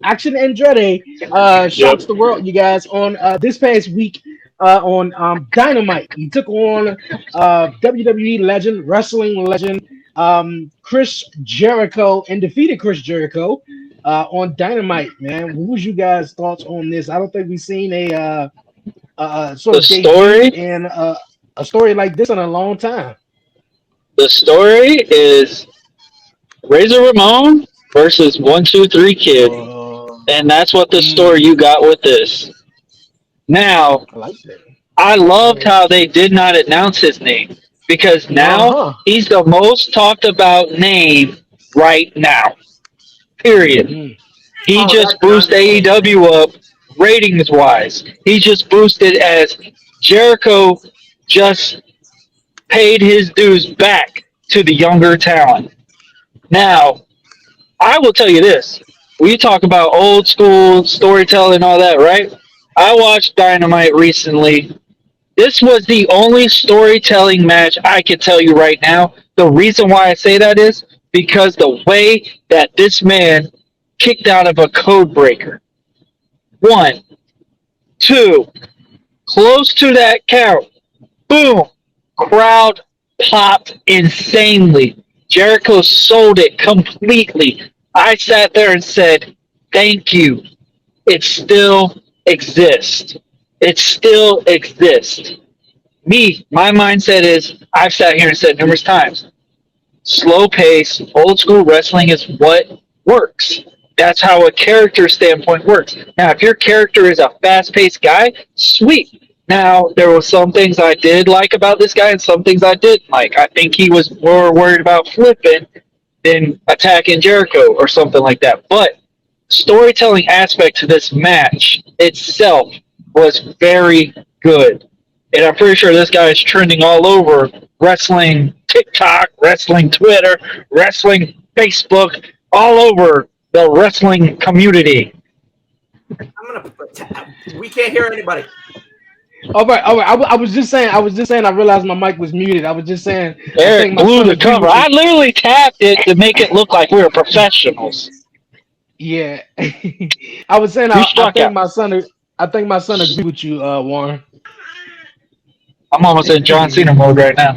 Action Andretti Yep. shocks the world, you guys, on this past week on Dynamite. He took on WWE legend, wrestling legend, Chris Jericho, and defeated Chris Jericho on Dynamite, man. What was you guys' thoughts on this? I don't think we've seen a sort The of debut story, in a story like this in a long time. the story is Razor Ramon versus 1, 2, 3 Kid, and that's what the story you got with this. Now, I like that. I loved Yeah. how they did not announce his name because Uh now huh. he's the most talked about name right now. Period. Mm. He Oh, just that's an boosted understatement. AEW up ratings wise. He just boosted as Jericho just paid his dues back to the younger talent. Now, I will tell you this. We talk about old school storytelling and all that, right? I watched Dynamite recently. This was the only storytelling match I can tell you right now. The reason why I say that is because the way that this man kicked out of a code breaker. One, two, close to that count. Boom. Crowd popped insanely. Jericho sold it completely. I sat there and said, thank you. It still exists. It still exists. My mindset is, I've sat here and said numerous times, slow pace, old school wrestling is what works. That's how a character standpoint works. Now, if your character is a fast paced guy, sweet. Now, there were some things I did like about this guy and some things I didn't like. I think he was more worried about flipping than attacking Jericho or something like that. But storytelling aspect to this match itself was very good. And I'm pretty sure this guy is trending all over wrestling TikTok, wrestling Twitter, wrestling Facebook, all over the wrestling community. We can't hear anybody. All right, all right. I was just saying. I was just saying. I realized my mic was muted. I was just saying. I think Eric my blew son the agreed cover. with you. I literally tapped it to make it look like we were professionals. Yeah. I was saying. You I struck think out. my son. I think my son agreed with you, Warren. I'm almost in John Cena mode right now.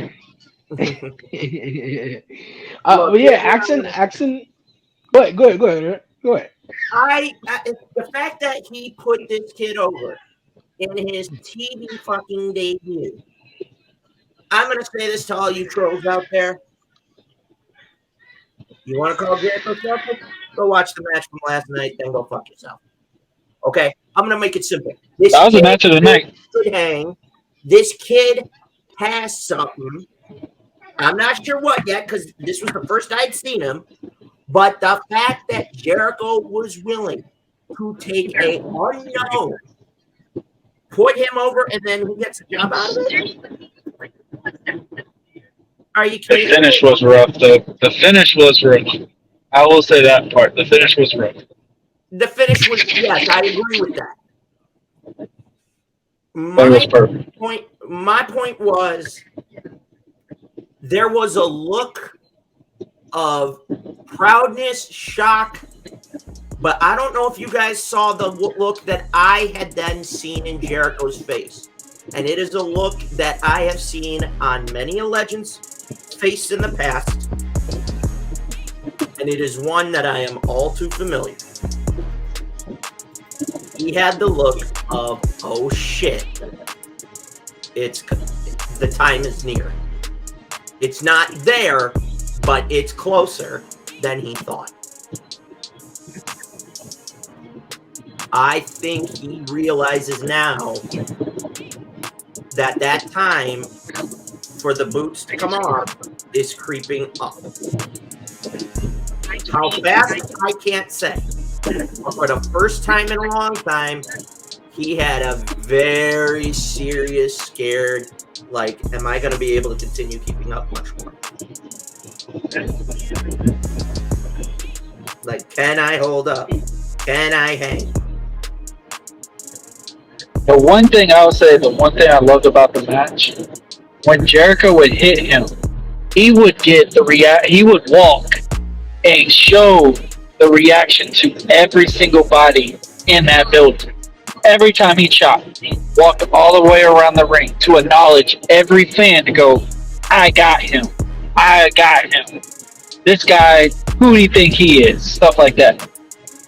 Look, But yeah, here's what I'm action, gonna say. action. Go ahead. Go ahead. Go ahead. Go ahead. The fact that he put this kid over in his TV fucking debut. I'm gonna say this to all you trolls out there. You want to call Jericho selfish? Go watch the match from last night, then go fuck yourself. Okay, I'm gonna make it simple. This That was the kid match of the night. could hang. This kid has something. I'm not sure what yet because this was the first I'd seen him. But the fact that Jericho was willing to take a unknown, put him over, and then who gets the job out of it? Are you The kidding finish me? was rough, though. The finish was rough. I will say that part. The finish was rough. The finish was, yes, I agree with that. But it was perfect. My point was there was a look of proudness, shock, but I don't know if you guys saw the look that I had then seen in Jericho's face. And it is a look that I have seen on many a legend's face in the past. And it is one that I am all too familiar. He had the look of, oh shit, the time is near. It's not there, but it's closer than he thought. I think he realizes now that time for the boots to come off is creeping up. How fast, I can't say. But for the first time in a long time, he had a very serious, scared, like, am I going to be able to continue keeping up much more? Like, can I hold up? Can I hang? The one thing I would say, the one thing I loved about the match, when Jericho would hit him, he would get he would walk and show the reaction to every single body in that building. Every time he chopped, he walked all the way around the ring to acknowledge every fan to go, I got him. I got him. This guy, who do you think he is? Stuff like that.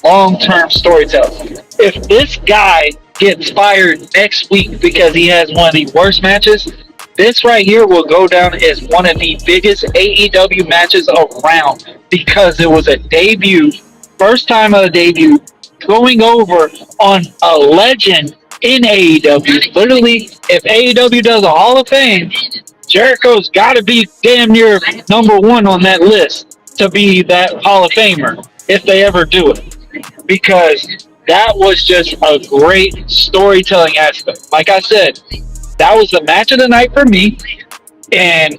Long-term storytelling. If this guy gets fired next week because he has one of the worst matches, this right here will go down as one of the biggest AEW matches around because it was a debut, first time of a debut, going over on a legend in AEW. Literally, if AEW does a Hall of Fame, Jericho's got to be damn near number one on that list to be that Hall of Famer if they ever do it. Because that was just a great storytelling aspect. Like I said, that was the match of the night for me. And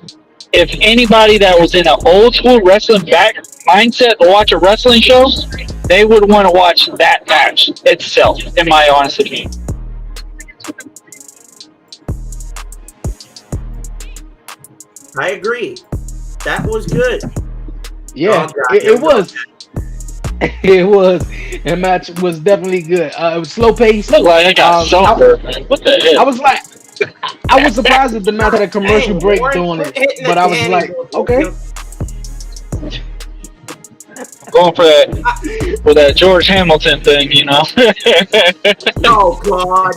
if anybody that was in an old school wrestling back mindset to watch a wrestling show, they would want to watch that match itself, in my honest opinion. I agree. That was good. Yeah, it was. It was. The match was definitely good. It was slow paced. Look like I got sunburned, man. What the hell? I was like, I was surprised that the match had a commercial break doing it, but I was like, okay. Going for that George Hamilton thing, you know. Oh God.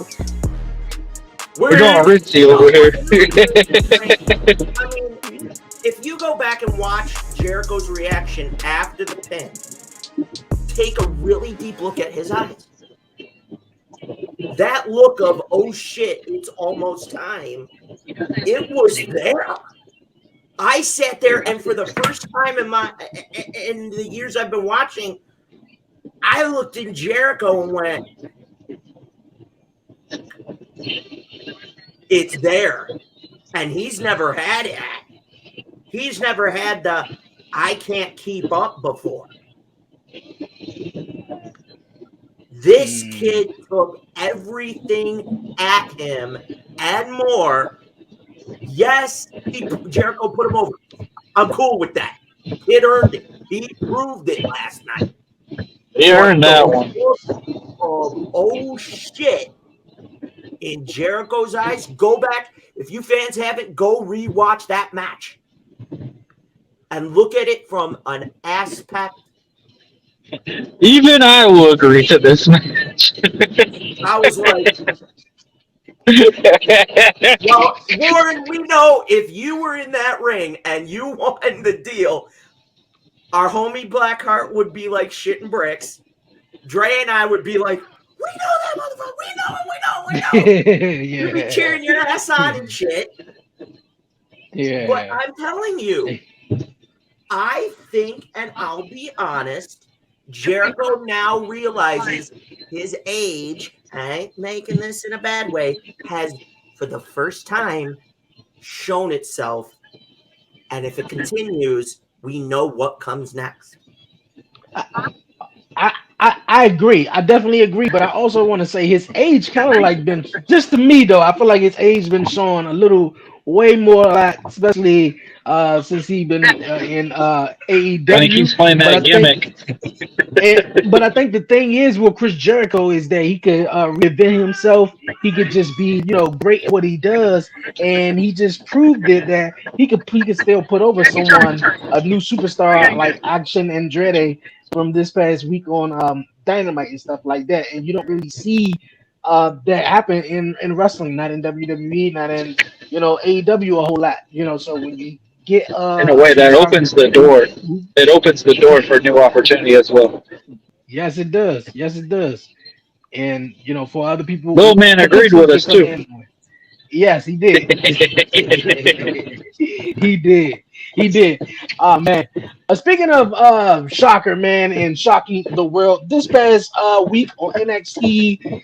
We're going ritzy over here. I mean, if you go back and watch Jericho's reaction after the pin, take a really deep look at his eyes. That look of, oh shit, it's almost time. It was there. I sat there, and for the first time in the years I've been watching, I looked at Jericho and went, it's there. And he's never had it. He's never had the I can't keep up before. This kid took everything at him and more. Yes, Jericho put him over. I'm cool with that. Kid earned it. He proved it last night. He earned that one. Oh shit. In Jericho's eyes, go back. If you fans haven't, go rewatch that match and look at it from an aspect. Even I will agree to this match. I was like, well, Warren, we know if you were in that ring and you won the deal, our homie Blackheart would be like shitting bricks. Dre and I would be like, we know that motherfucker. We know. Yeah. You'd be cheering your ass on and shit. Yeah. But I'm telling you, I think, and I'll be honest, Jericho now realizes his age, I ain't making this in a bad way, has for the first time shown itself. And if it continues, we know what comes next. I agree. I definitely agree. But I also want to say his age kind of like been, just to me though, I feel like his age been showing a little way more, especially since he been in AEW. When he keeps playing that gimmick. But I think the thing is with Chris Jericho is that he could reinvent himself. He could just be, great at what he does, and he just proved it that he could still put over someone, a new superstar like Action Andretti from this past week on Dynamite and stuff like that. And you don't really see that happen in wrestling, not in WWE, not in AEW a whole lot. So when you get in a way that opens the door. It opens the door for new opportunity as well. Yes, it does. Yes, it does. And for other people, Little man agreed with us too. Yes, he did. He did. He did. Man. Speaking of Shocker, man, and shocking the world, this past week on NXT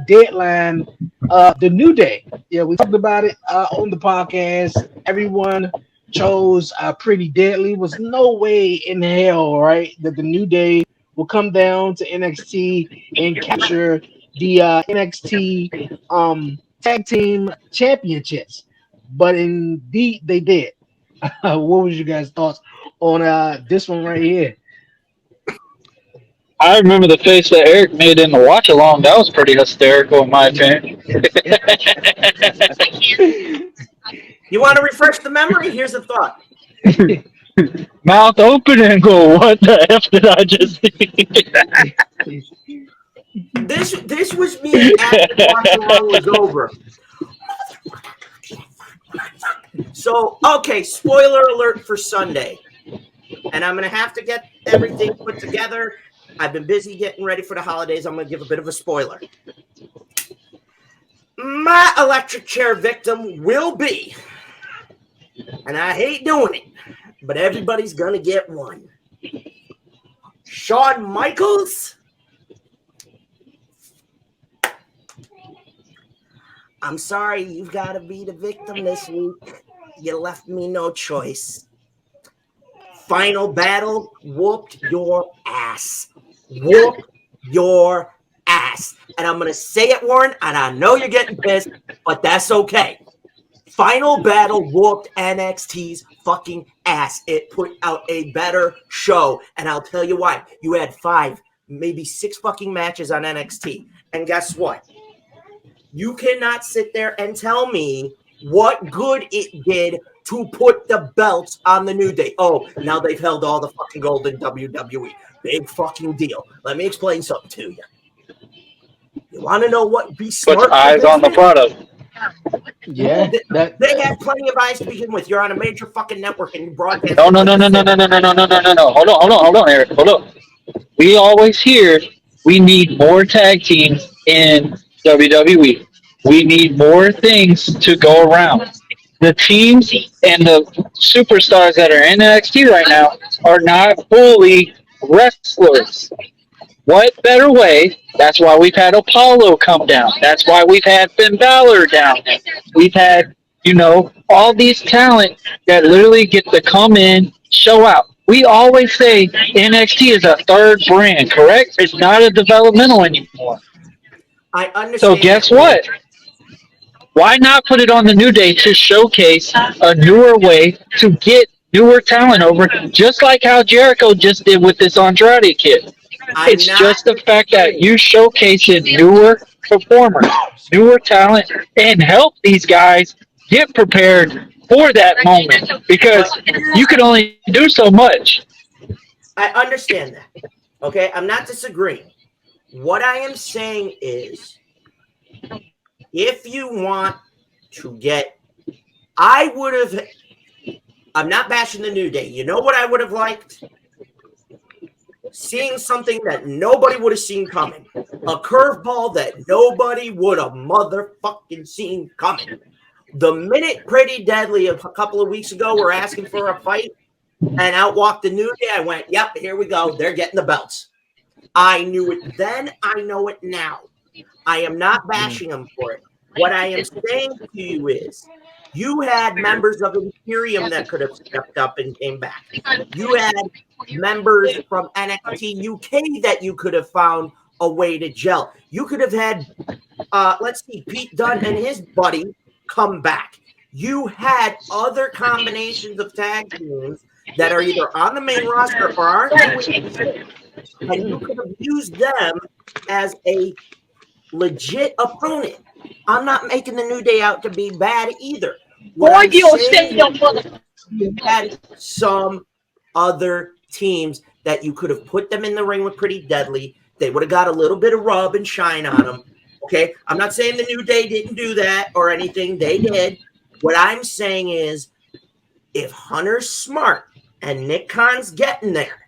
Deadline, the New Day. Yeah, we talked about it on the podcast. Everyone chose Pretty Deadly. Was no way in hell, right, that the New Day will come down to NXT and capture the NXT Tag Team Championships. But indeed, they did. What was you guys' thoughts on this one right here? I remember the face that Eric made in the watch along. That was pretty hysterical, in my opinion. You want to refresh the memory? Here's a thought. Mouth open and go, what the F did I just see? This was me after the watch along was over. So, okay, spoiler alert for Sunday. and I'm going to have to get everything put together. I've been busy getting ready for the holidays. I'm going to give a bit of a spoiler. My electric chair victim will be, and I hate doing it, but everybody's going to get one. Shawn Michaels. I'm sorry, you've got to be the victim this week. You left me no choice. Final battle whooped your ass. Whooped your ass. And I'm going to say it, Warren, and I know you're getting pissed, but that's okay. Final battle whooped NXT's fucking ass. It put out a better show. And I'll tell you why. You had 5, maybe 6 fucking matches on NXT. And guess what? You cannot sit there and tell me what good it did to put the belts on the New Day. Oh, now they've held all the fucking gold in WWE. Big fucking deal. Let me explain something to you. You want to know what be smart? Put eyes on the product. Yeah, they had plenty of eyes to begin with. You're on a major fucking network and you broadcast. No. Hold on, Eric. Hold on. We always hear we need more tag teams in WWE. We need more things to go around. The teams and the superstars that are in NXT right now are not fully wrestlers. What better way? That's why we've had Apollo come down. That's why we've had Finn Balor down. We've had, all these talent that literally get to come in, show out. We always say NXT is a third brand, correct? It's not a developmental anymore. I understand. So guess what? Why not put it on the New Day to showcase a newer way to get newer talent over, just like how Jericho just did with this Andretti kid? It's just the fact that you showcasing newer performers, newer talent, and help these guys get prepared for that moment, because you can only do so much. I understand that. Okay, I'm not disagreeing. What I am saying is, if you want to get, I'm not bashing the New Day. You know what I would have liked? Seeing something that nobody would have seen coming. A curveball that nobody would have motherfucking seen coming. The minute Pretty Deadly a couple of weeks ago were asking for a fight and out walked the New Day, I went, yep, here we go. They're getting the belts. I knew it then. I know it now. I am not bashing them for it. What I am saying to you is, you had members of Imperium that could have stepped up and came back. You had members from NXT UK that you could have found a way to gel. You could have had, Pete Dunne and his buddy come back. You had other combinations of tag teams that are either on the main roster or aren't doing it, and you could have used them as a legit opponent. I'm not making the New Day out to be bad either. You had some other teams that you could have put them in the ring with Pretty Deadly. They would have got a little bit of rub and shine on them. Okay, I'm not saying the New Day didn't do that or anything. They did. What I'm saying is, if Hunter's smart and Nick Khan's getting there,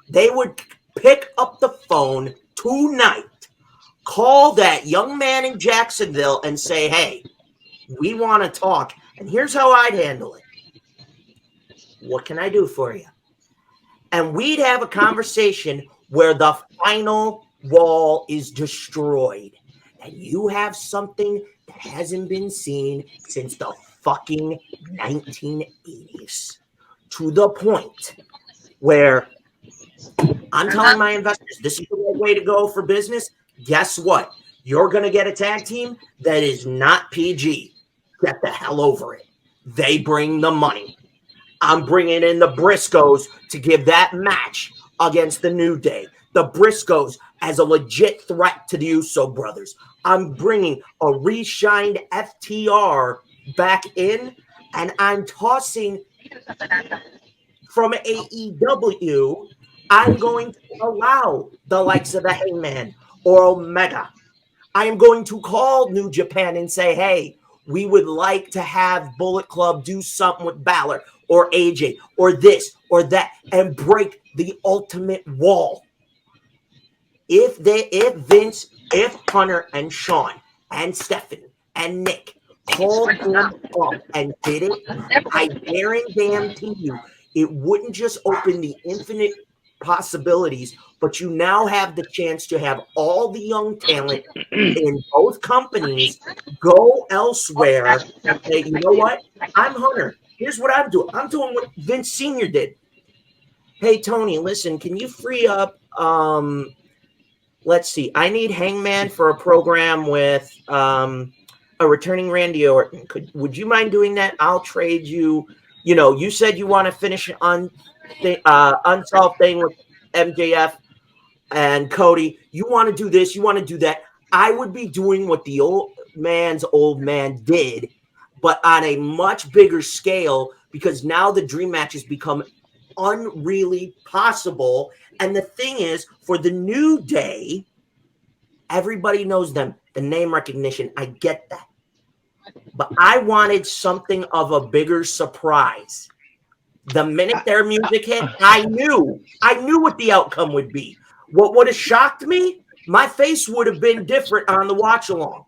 they would pick up the phone tonight, call that young man in Jacksonville and say, hey, we want to talk, and here's how I'd handle it. What can I do for you? And we'd have a conversation where the final wall is destroyed, and you have something that hasn't been seen since the fucking 1980s, to the point where I'm telling my investors, this is the right way to go for business. Guess what? You're going to get a tag team that is not PG. Get the hell over it. They bring the money. I'm bringing in the Briscoes to give that match against the New Day. The Briscoes as a legit threat to the Uso brothers. I'm bringing a reshined FTR back in, and I'm tossing from AEW. I'm going to allow the likes of the Hangman or Omega. I am going to call New Japan and say, hey, we would like to have Bullet Club do something with Balor. or AJ or this or that and break the ultimate wall. If Vince, if Hunter and Sean and Stephanie and Nick called them up and did it, I guarantee you it wouldn't just open the infinite possibilities, but you now have the chance to have all the young talent in both companies go elsewhere and say, you know what? I'm Hunter. Here's what I'm doing. I'm doing what Vince Sr. did. Hey, Tony, listen, can you free up let's see. I need Hangman for a program with a returning Randy Orton. Would you mind doing that? I'll trade you. You know, you said you want to finish on unsolved thing with MJF and Cody. You want to do this. You want to do that. I would be doing what the old man did, but on a much bigger scale, because now the dream matches become unreally possible. And the thing is, for the New Day, everybody knows them, the name recognition. I get that. But I wanted something of a bigger surprise. The minute their music hit, I knew what the outcome would be. What would have shocked me? My face would have been different on the watch along.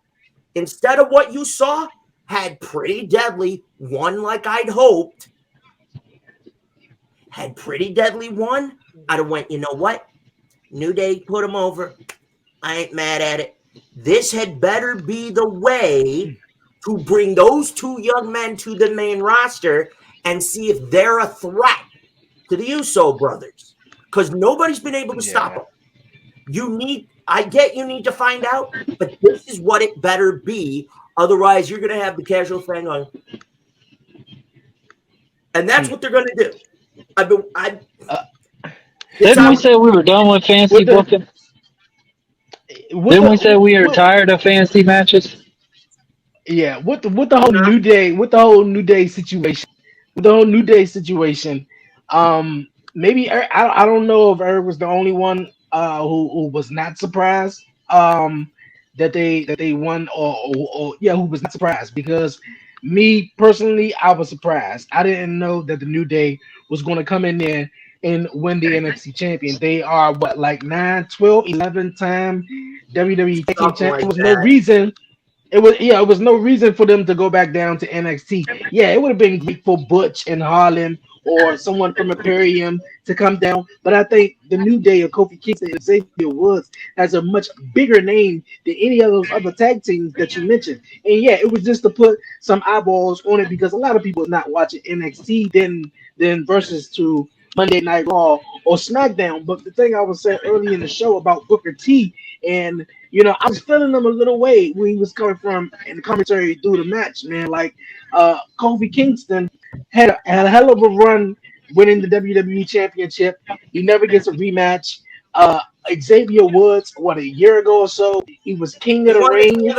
Instead of what you saw, had Pretty Deadly won like I'd hoped. Had Pretty Deadly won, I'd have went, you know what? New Day put them over. I ain't mad at it. This had better be the way to bring those two young men to the main roster and see if they're a threat to the Uso brothers. Because nobody's been able to stop them. I get you need to find out, but this is what it better be. Otherwise, you're going to have the casual fan going. And that's what they're going to do. Didn't we say we were done with fancy booking? Didn't we say we are tired of fancy matches? Yeah, with the whole New Day situation, maybe I don't know if Eric was the only one who was not surprised that they won or who was not surprised, because me personally, I was surprised. I didn't know that the New Day was going to come in there and win the NXT champion. They are what, like 9, 12, 11 time WWE champion. There was no reason. It was no reason for them to go back down to NXT. Yeah, it would have been great for Butch and Harlan or someone from Imperium to come down. But I think the New Day of Kofi Kingston and Xavier Woods has a much bigger name than any of those other tag teams that you mentioned. And yeah, it was just to put some eyeballs on it, because a lot of people are not watching NXT then versus to Monday Night Raw or SmackDown. But the thing I was saying earlier in the show about Booker T, and I was feeling him a little way where he was coming from in the commentary through the match, man. Like Kofi Kingston had a hell of a run winning the WWE Championship. He never gets a rematch. Xavier Woods, a year ago or so, he was king of the ring. He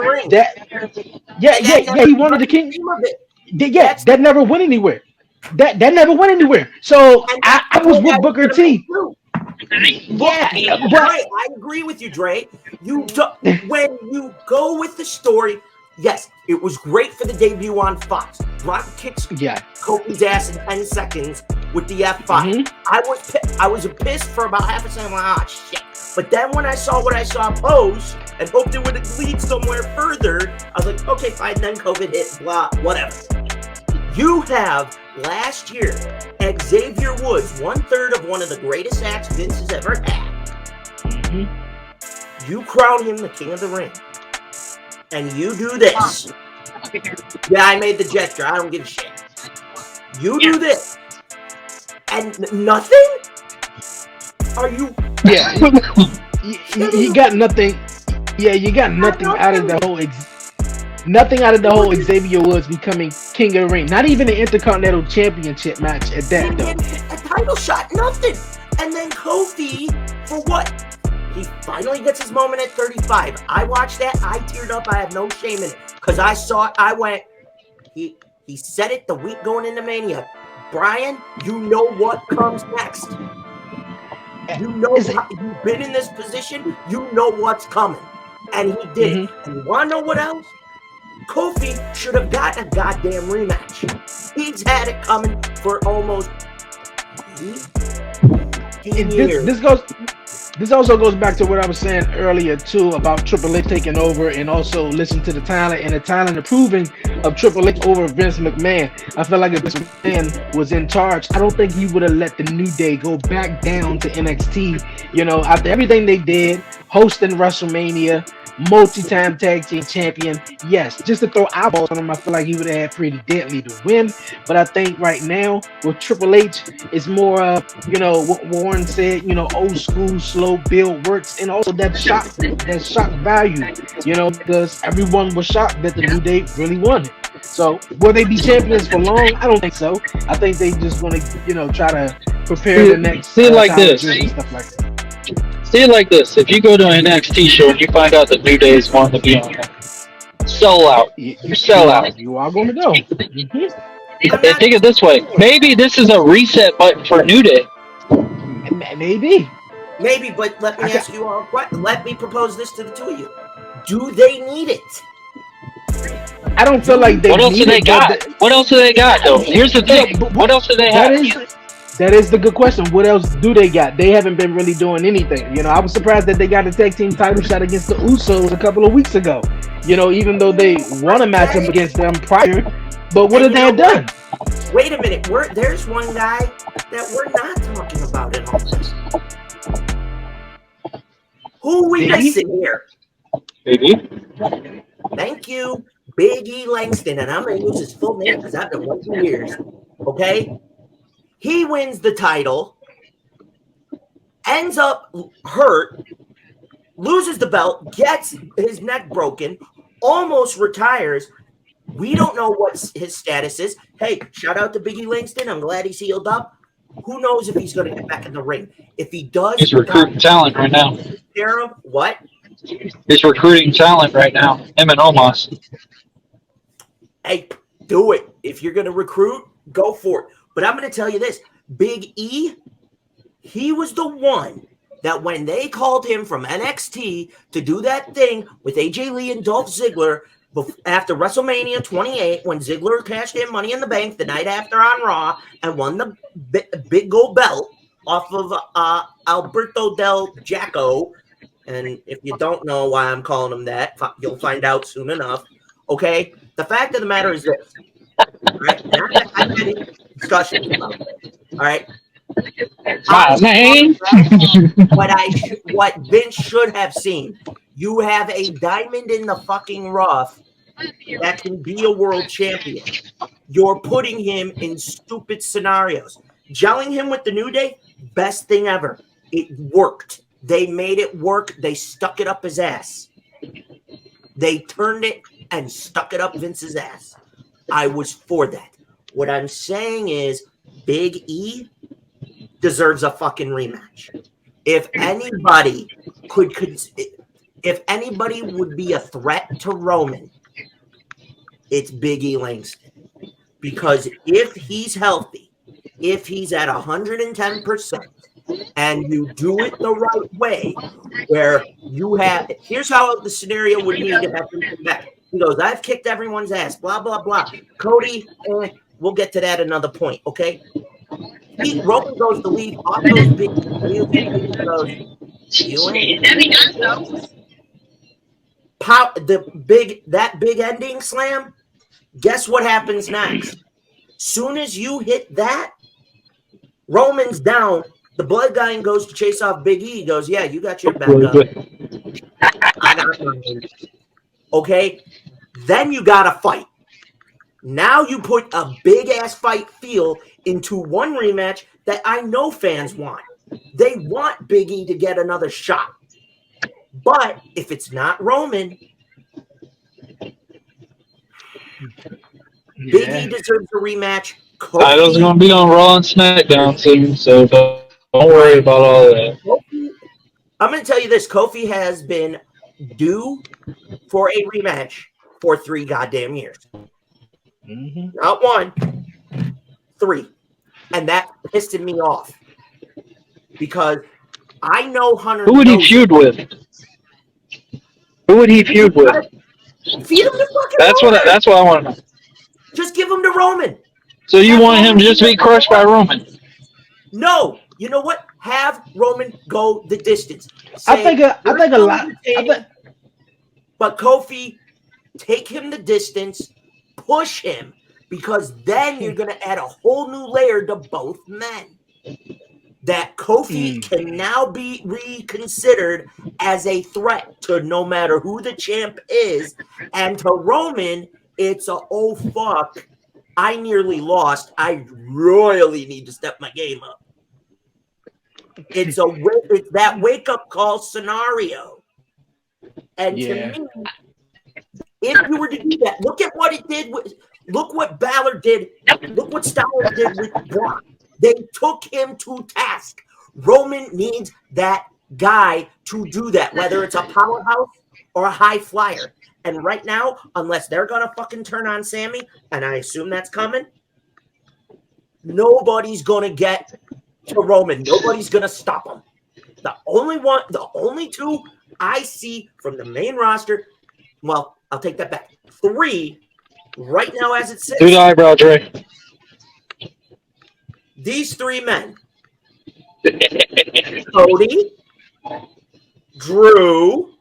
wanted the king. That never went anywhere. That never went anywhere. So I was with Booker T. I agree with you, Dre. When you go with the story, yes, it was great for the debut on Fox. Brock kicks Kofi's ass in 10 seconds with the F5. I was pissed for about half a second. I'm like, shit. But then when I saw what I saw post and hoped it would lead somewhere further, I was like, okay, fine. Then COVID hit, blah, whatever. You have last year Xavier Woods, 1/3 of one of the greatest acts Vince has ever had. You crown him the king of the ring, and you do this. Yeah, I made the gesture. I don't give a shit. You do this, and nothing. Are you? Yeah, you got nothing. Yeah, you got nothing out of the whole. Nothing out of the whole Xavier Woods becoming king of the ring. Not even an Intercontinental Championship match at that, though. A title shot, nothing. And then Kofi, for what? He finally gets his moment at 35. I watched that. I teared up. I have no shame in it. Because I saw it. I went, he said it the week going into Mania. Brian, you know what comes next. You've been in this position. You know what's coming. And he did it. And you want to know what else? Kofi should have gotten a goddamn rematch. He's had it coming for almost 18 years. This also goes back to what I was saying earlier too about Triple H taking over, and also listen to the talent and the talent approving of Triple H over Vince McMahon. I feel like if Vince McMahon was in charge, I don't think he would have let the New Day go back down to NXT. You know, after everything they did, hosting WrestleMania, multi-time tag team champion. Yes, just to throw eyeballs on him, I feel like he would have had Pretty Deadly to win. But I think right now with Triple H, it's more what Warren said, old school, slow build works, and also that shock value, because everyone was shocked that the New Day really won it. So will they be champions for long? I don't think so. I think they just want to, try to prepare the next see it like this. and stuff like that. See it like this. If you go to an NXT show and you find out that New Day is going to be on it, sell out. You sell out. You are going to go. Mm-hmm. And think it this way. Maybe this is a reset button for New Day. Maybe, but let me ask you all a question. Let me propose this to the two of you. Do they need it? I don't feel like they What else do they got? What else do they got, though? Here's the thing. What else do they have? That is the good question. What else do they got? They haven't been really doing anything. I was surprised that they got a tag team title shot against the Usos a couple of weeks ago. Even though they won a matchup against them prior. But what have they done? Wait a minute. There's one guy that we're not talking about in all this. Who are we missing here? Maybe. Thank you, Big E Langston. And I'm going to use his full name because I've been waiting for years. Okay? He wins the title, ends up hurt, loses the belt, gets his neck broken, almost retires. We don't know what his status is. Hey, shout out to Biggie Langston. I'm glad he's healed up. Who knows if he's going to get back in the ring? If he does, he's recruiting talent right now. Sarah, what? He's recruiting talent right now. Him and Omos. Hey, do it. If you're going to recruit, go for it. But I'm going to tell you this. Big E, he was the one that when they called him from NXT to do that thing with AJ Lee and Dolph Ziggler after WrestleMania 28, when Ziggler cashed in Money in the Bank the night after on Raw and won the big gold belt off of Alberto Del Jacko. And if you don't know why I'm calling him that, you'll find out soon enough. Okay? The fact of the matter is this. Right? I've had discussions about this. All right? What Vince should have seen. You have a diamond in the fucking rough that can be a world champion. You're putting him in stupid scenarios. Gelling him with the New Day, best thing ever. It worked. They made it work. They stuck it up his ass. They turned it and stuck it up Vince's ass. I was for that. What I'm saying is Big E deserves a fucking rematch. If anybody would be a threat to Roman, it's Big E Langston. Because if he's healthy, if he's at 110%, and you do it the right way, where you have, here's how the scenario would need to have him come back. He goes, I've kicked everyone's ass, blah, blah, blah. Cody, we'll get to that another point, okay? Roman goes to leave off those big wheels. That big ending slam, guess what happens next? Soon as you hit that, Roman's down. The blood guy goes to chase off Big E. He goes, yeah, you got your back up. I got mine. Okay? Then you got to fight. Now you put a big-ass fight feel into one rematch that I know fans want. They want Big E to get another shot. But if it's not Roman, Big E deserves a rematch. Title's going to be on Raw and SmackDown soon, so don't worry about all of that. I'm going to tell you this. Kofi has been due for a rematch for 3 goddamn years. Mm-hmm. Not 1, 3. And that pissed me off. Because I know Hunter. Who would he feud with? Who would he feud with? Feed him to fucking That's Roman. that's what I want to know. Just give him to Roman. So you Have want him Roman to just be crushed by Roman? No. You know what? Have Roman go the distance. I think a lot. But Kofi, take him the distance, push him, because then you're going to add a whole new layer to both men. That Kofi can now be reconsidered as a threat to no matter who the champ is. And to Roman, it's a, oh, fuck, I nearly lost. I royally need to step my game up. It's that wake-up call scenario. And to me, if you were to do that, look at what it did. Look what Balor did. Look what Styles did with Brock. They took him to task. Roman needs that guy to do that, whether it's a powerhouse or a high flyer. And right now, unless they're going to fucking turn on Sammy, and I assume that's coming, nobody's going to get to Roman. Nobody's going to stop him. The only two I see from the main roster, well, I'll take that back. 3 right now as it sits. Do the eyebrow, Dre. These 3 men. Cody, Drew.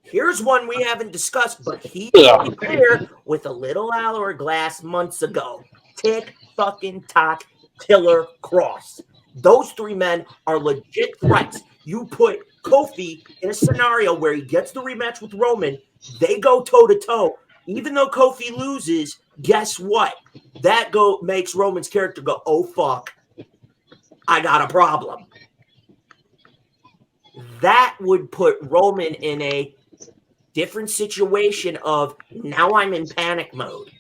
Here's one we haven't discussed, but he was clear with a little hourglass months ago. Tick fucking tock Killer Cross. Those 3 men are legit threats. You put Kofi in a scenario where he gets the rematch with Roman, they go toe to toe. Even though Kofi loses, guess what? That makes Roman's character go, oh fuck, I got a problem. That would put Roman in a different situation of now I'm in panic mode.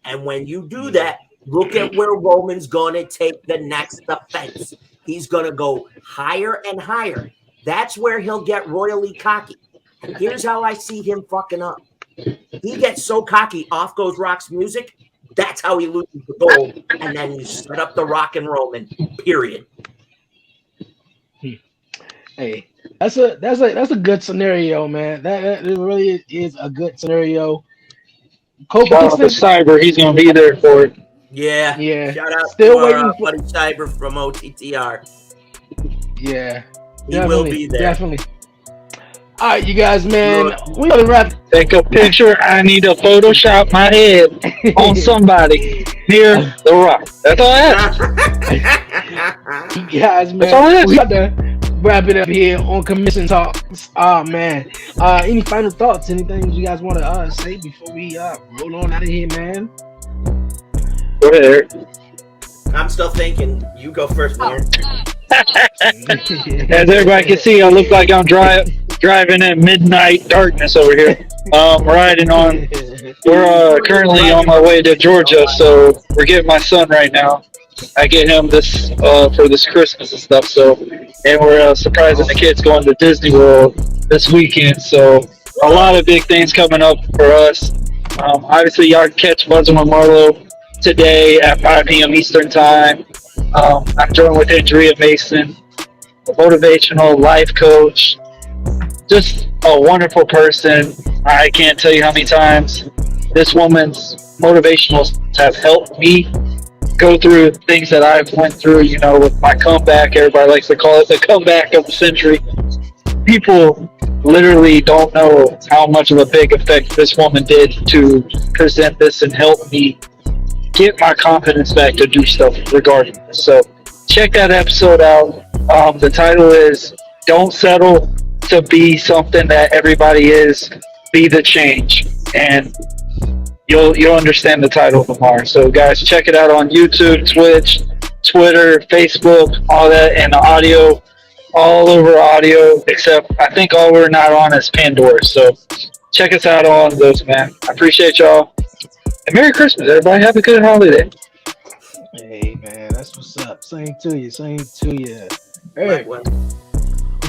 And when you do that, look at where Roman's going to take the next offense. He's going to go higher and higher. That's where he'll get royally cocky. And here's how I see him fucking up. He gets so cocky, off goes Rock's music. That's how he loses the gold. And then you set up the Rock and Roman, period. Hey, that's a good scenario, man. That really is a good scenario. Shout out to Cyber, he's gonna be there for it. Yeah. Shout out Still to waiting our for buddy Cyber from OTTR. Yeah, he will be there. Definitely. All right, you guys, man. We gotta wrap. Take a picture. I need to Photoshop my head on somebody near the Rock. That's all I have. You guys, man. We got to wrap it up here on Commission Talks. Oh man. Any final thoughts? Anything you guys want to say before we roll on out of here, man? Go ahead, Eric. I'm still thinking. You go first, man. As everybody can see, I look like I'm driving in midnight darkness over here. Riding on. We're currently on my way to Georgia, so we're getting my son right now. I get him this for this Christmas and stuff. So, and we're surprising the kids going to Disney World this weekend. So, a lot of big things coming up for us. Obviously, y'all can catch Buzzing with Marlowe today at 5 p.m. Eastern Time. I'm joined with Andrea Mason, a motivational life coach, just a wonderful person. I can't tell you how many times this woman's motivationals have helped me go through things that I've went through, you know, with my comeback. Everybody likes to call it the comeback of the century. People literally don't know how much of a big effect this woman did to present this and help me get my confidence back to do stuff regarding this. So check that episode out. The title is Don't Settle to Be Something That Everybody Is, Be the Change. And you'll understand the title tomorrow. So guys, check it out on YouTube, Twitch, Twitter, Facebook, all that, and the audio, all over audio, except I think all we're not on is Pandora. So check us out on those, man. I appreciate y'all. And Merry Christmas, everybody. Have a good holiday. Hey, man, that's what's up. Same to you. Hey.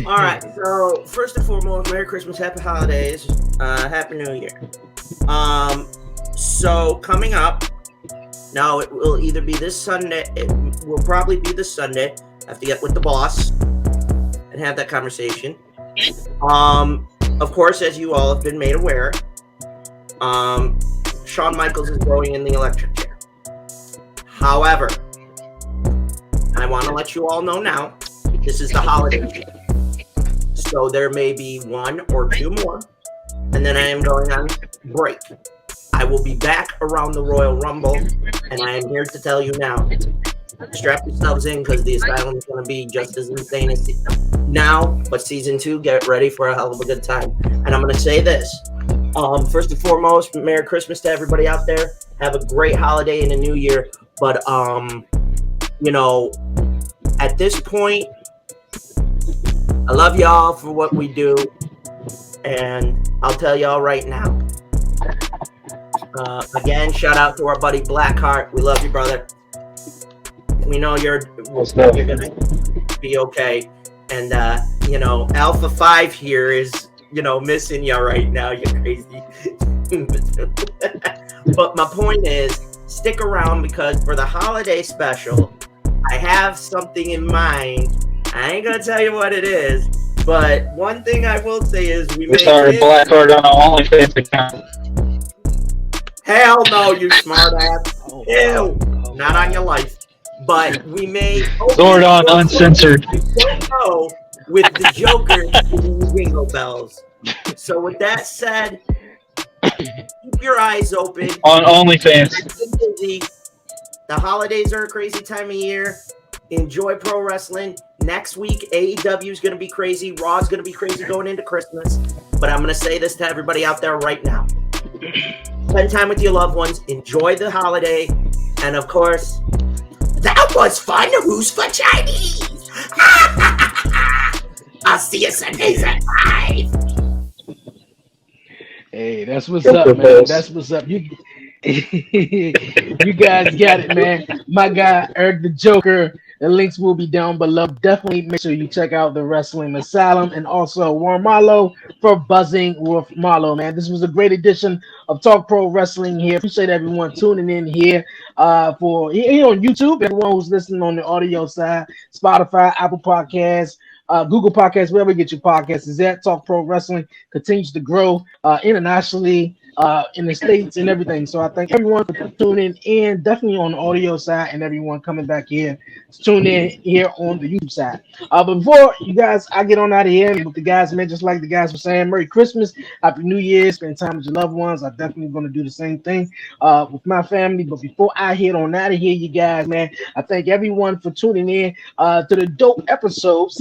All right. So first and foremost, Merry Christmas, Happy Holidays, Happy New Year. So coming up, now it will either be this Sunday. It will probably be this Sunday. I have to get with the boss and have that conversation. Of course, as you all have been made aware, Shawn Michaels is going in the electric chair. However, I want to let you all know now, this is the holiday. So there may be one or two more, and then I am going on break. I will be back around the Royal Rumble, and I am here to tell you now, strap yourselves in because the asylum is going to be just as insane as now, but season 2, get ready for a hell of a good time. And I'm going to say this. First and foremost, Merry Christmas to everybody out there. Have a great holiday and a new year. But, you know, at this point, I love y'all for what we do. And I'll tell y'all right now. Again, shout out to our buddy Blackheart. We love you, brother. We know you're going to be okay. And, you know, Alpha 5 here is, you know, missing you right now. You're crazy. But my point is, stick around because for the holiday special, I have something in mind. I ain't going to tell you what it is. But one thing I will say is we started Blackheart on our OnlyFans account. Hell no, you smart ass. Ew. Not on your life. But we may Sword on uncensored. Go with the Joker jingle bells. So with that said, keep your eyes open. On OnlyFans. The holidays are a crazy time of year. Enjoy pro wrestling. Next week, AEW is going to be crazy. Raw is going to be crazy going into Christmas. But I'm going to say this to everybody out there right now. Spend time with your loved ones. Enjoy the holiday. And of course, that was fun. Who's for Chinese? I'll see you Sundays at 5. Hey, that's what's up, man. That's what's up. You guys got it, man. My guy, Eric the Joker. The links will be down below. Definitely make sure you check out the Wrestling Asylum and also Warren Marlowe for Buzzing with Marlowe, man. This was a great edition of Talk Pro Wrestling here. Appreciate everyone tuning in here for here on YouTube. Everyone who's listening on the audio side, Spotify, Apple Podcasts, Google Podcasts, wherever you get your podcasts is at. Talk Pro Wrestling continues to grow internationally. In the States and everything. So I thank everyone for tuning in, definitely on the audio side, and everyone coming back here to tune in here on the YouTube side. But before you guys, I get on out of here, and with the guys, man, just like the guys were saying, Merry Christmas, Happy New Year, spend time with your loved ones. I'm definitely going to do the same thing with my family. But before I head on out of here, you guys, man, I thank everyone for tuning in to the dope episode,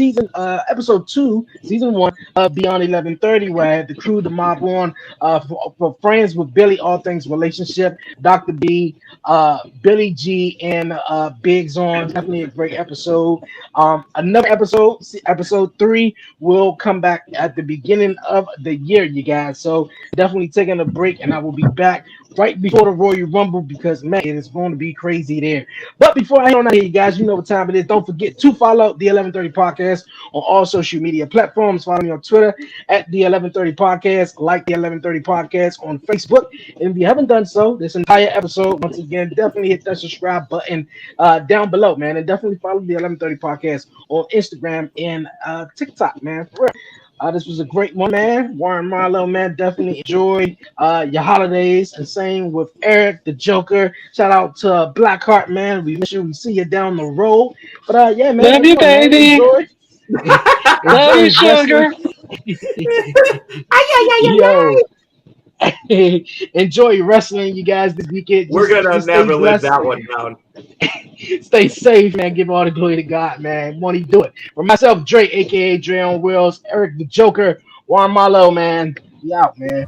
episode 2, season 1 of Beyond 1130, where I had the crew, the mob on for Friends with Billy, all things relationship, Dr. B, Billy G, and Biggs on. Definitely a great episode. Another episode 3, will come back at the beginning of the year, you guys. So definitely taking a break, and I will be back right before the Royal Rumble because, man, it's going to be crazy there. But before I head on out here, you guys, you know what time it is. Don't forget to follow the 1130 Podcast on all social media platforms. Follow me on Twitter at the 1130 Podcast. Like the 1130 Podcast on Facebook. And if you haven't done so, this entire episode, once again, definitely hit that subscribe button down below, man. And definitely follow the 1130 Podcast on Instagram and TikTok, man. For real. This was a great one, man. Warren Marlowe, man. Definitely enjoy your holidays. And same with Eric, the Joker. Shout out to Blackheart, man. We make sure we see you down the road. But yeah, man. Love you, baby. Enjoy. Love you, sugar. Yo. Enjoy wrestling, you guys, this weekend. We're gonna never live that one down. Stay safe, man. Give all the glory to God, man. Won't he do it? For myself, Dre, aka Dre on Wheels, Eric the Joker, Warren Marlowe, man. Be out, man.